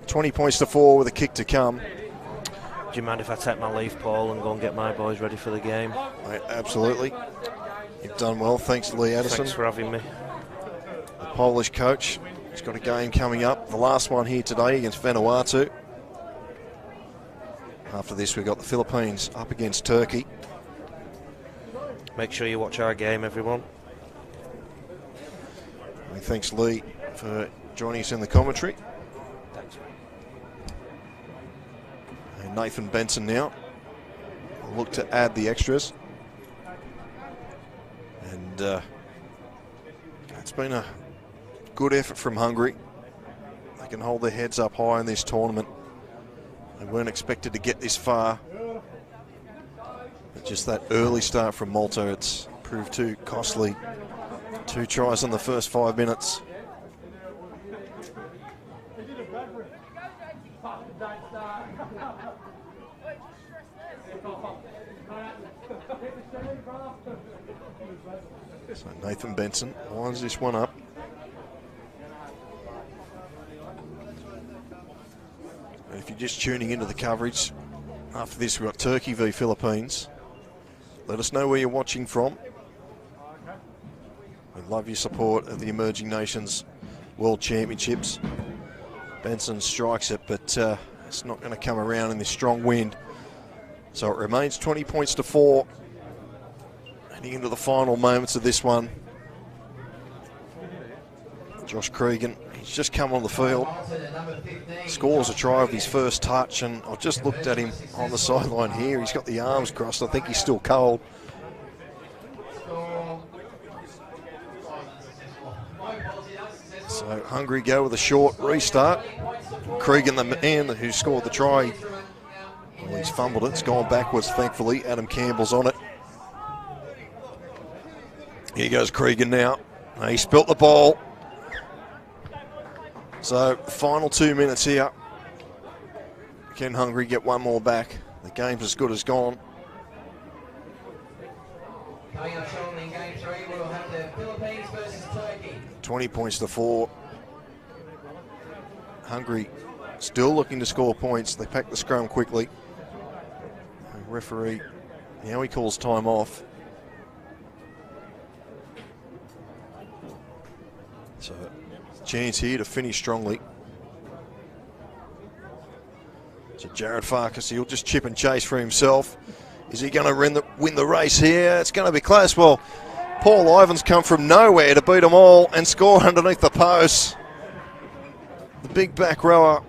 20 points to 4 with a kick to come. Do you mind if I take my leave, Paul, and go and get my boys ready for the game? Mate, absolutely. You've done well. Thanks, Lee Addison. Thanks for having me. The Polish coach. He's got a game coming up. The last one here today against Vanuatu. After this, we've got the Philippines up against Turkey. Make sure you watch our game, everyone. And thanks, Lee, for joining us in the commentary. Thanks. And Nathan Benson now will look to add the extras. And it's been good effort from Hungary. They can hold their heads up high in this tournament. They weren't expected to get this far. But just that early start from Malta, it's proved too costly. 2 tries in the first 5 minutes. So Nathan Benson lines this one up. And if you're just tuning into the coverage, after this we've got Turkey v Philippines. Let us know where you're watching from. We love your support of the Emerging Nations World Championships. Benson strikes it, but it's not going to come around in this strong wind. So it remains 20 points to 4. Heading into the final moments of this one. Josh Cregan, he's just come on the field. Scores a try of his first touch, and I've just looked at him on the sideline here. He's got the arms crossed. I think he's still cold. So Hungary go with a short restart. Cregan, the man who scored the try, well, he's fumbled it. It's gone backwards, thankfully. Adam Campbell's on it. Here goes Cregan now. He spilt the ball. So, final 2 minutes here. Can Hungary get one more back? The game's as good as gone. Coming up shortly in game 3, we'll have the Philippines versus Turkey. 20 points to 4. Hungary still looking to score points. They pack the scrum quickly. The referee, now he calls time off. So, chance here to finish strongly. So Jared Farkas, he'll just chip and chase for himself. Is he going to win the race here? It's going to be close. Well, Paul Ivan's come from nowhere to beat them all and score underneath the post. The big back rower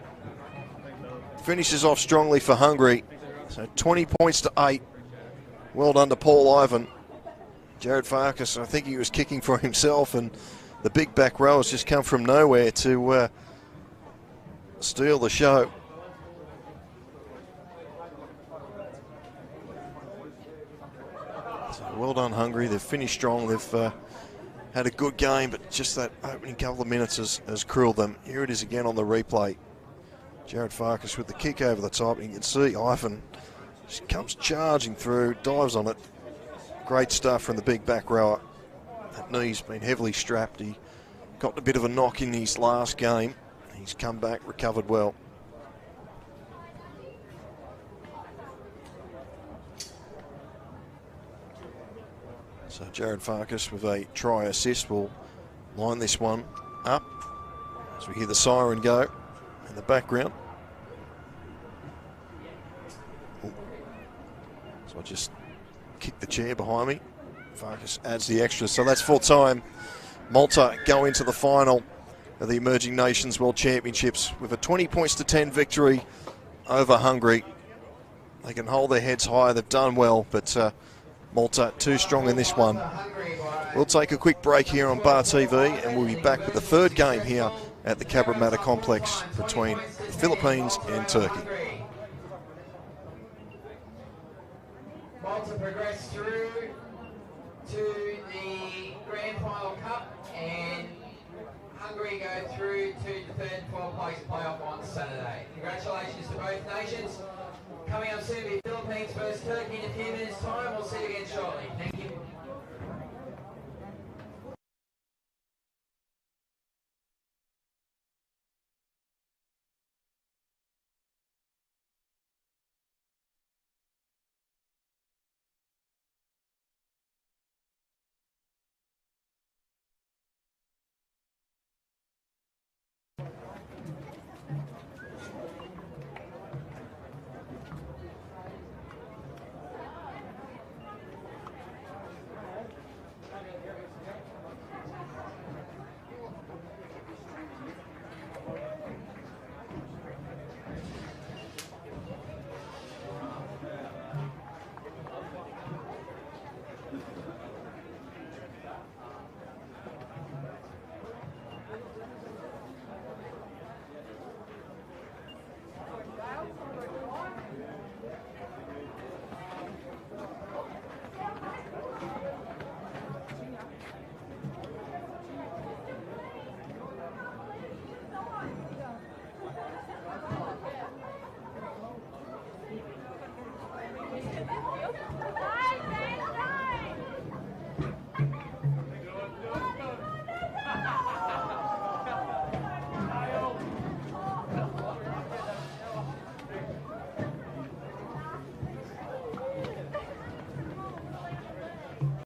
finishes off strongly for Hungary. So 20 points to 8. Well done to Paul Ivan. Jared Farkas, I think he was kicking for himself, and the big back row has just come from nowhere to steal the show. So well done, Hungary. They've finished strong. They've had a good game, but just that opening couple of minutes has cruelled them. Here it is again on the replay. Jared Farkas with the kick over the top. And you can see Ivan just comes charging through, dives on it. Great stuff from the big back rower. That knee's been heavily strapped. He got a bit of a knock in his last game. He's come back, recovered well. So Jared Farkas with a try assist will line this one up as we hear the siren go in the background. Ooh. So I just kicked the chair behind me. Farkas adds the extra, so that's full time. Malta go into the final of the Emerging Nations World Championships with a 20 points to 10 victory over Hungary. They can hold their heads high. They've done well, but Malta too strong in this one. We'll take a quick break here on Bar TV, and we'll be back with the third game here at the Cabramatta complex between the Philippines and Turkey. Malta progress through to the Grand Final Cup, and Hungary go through to the third and fourth place playoff on Saturday. Congratulations to both nations. Coming up soon will be Philippines versus Turkey in a few minutes' time. We'll see you again shortly. Thank you.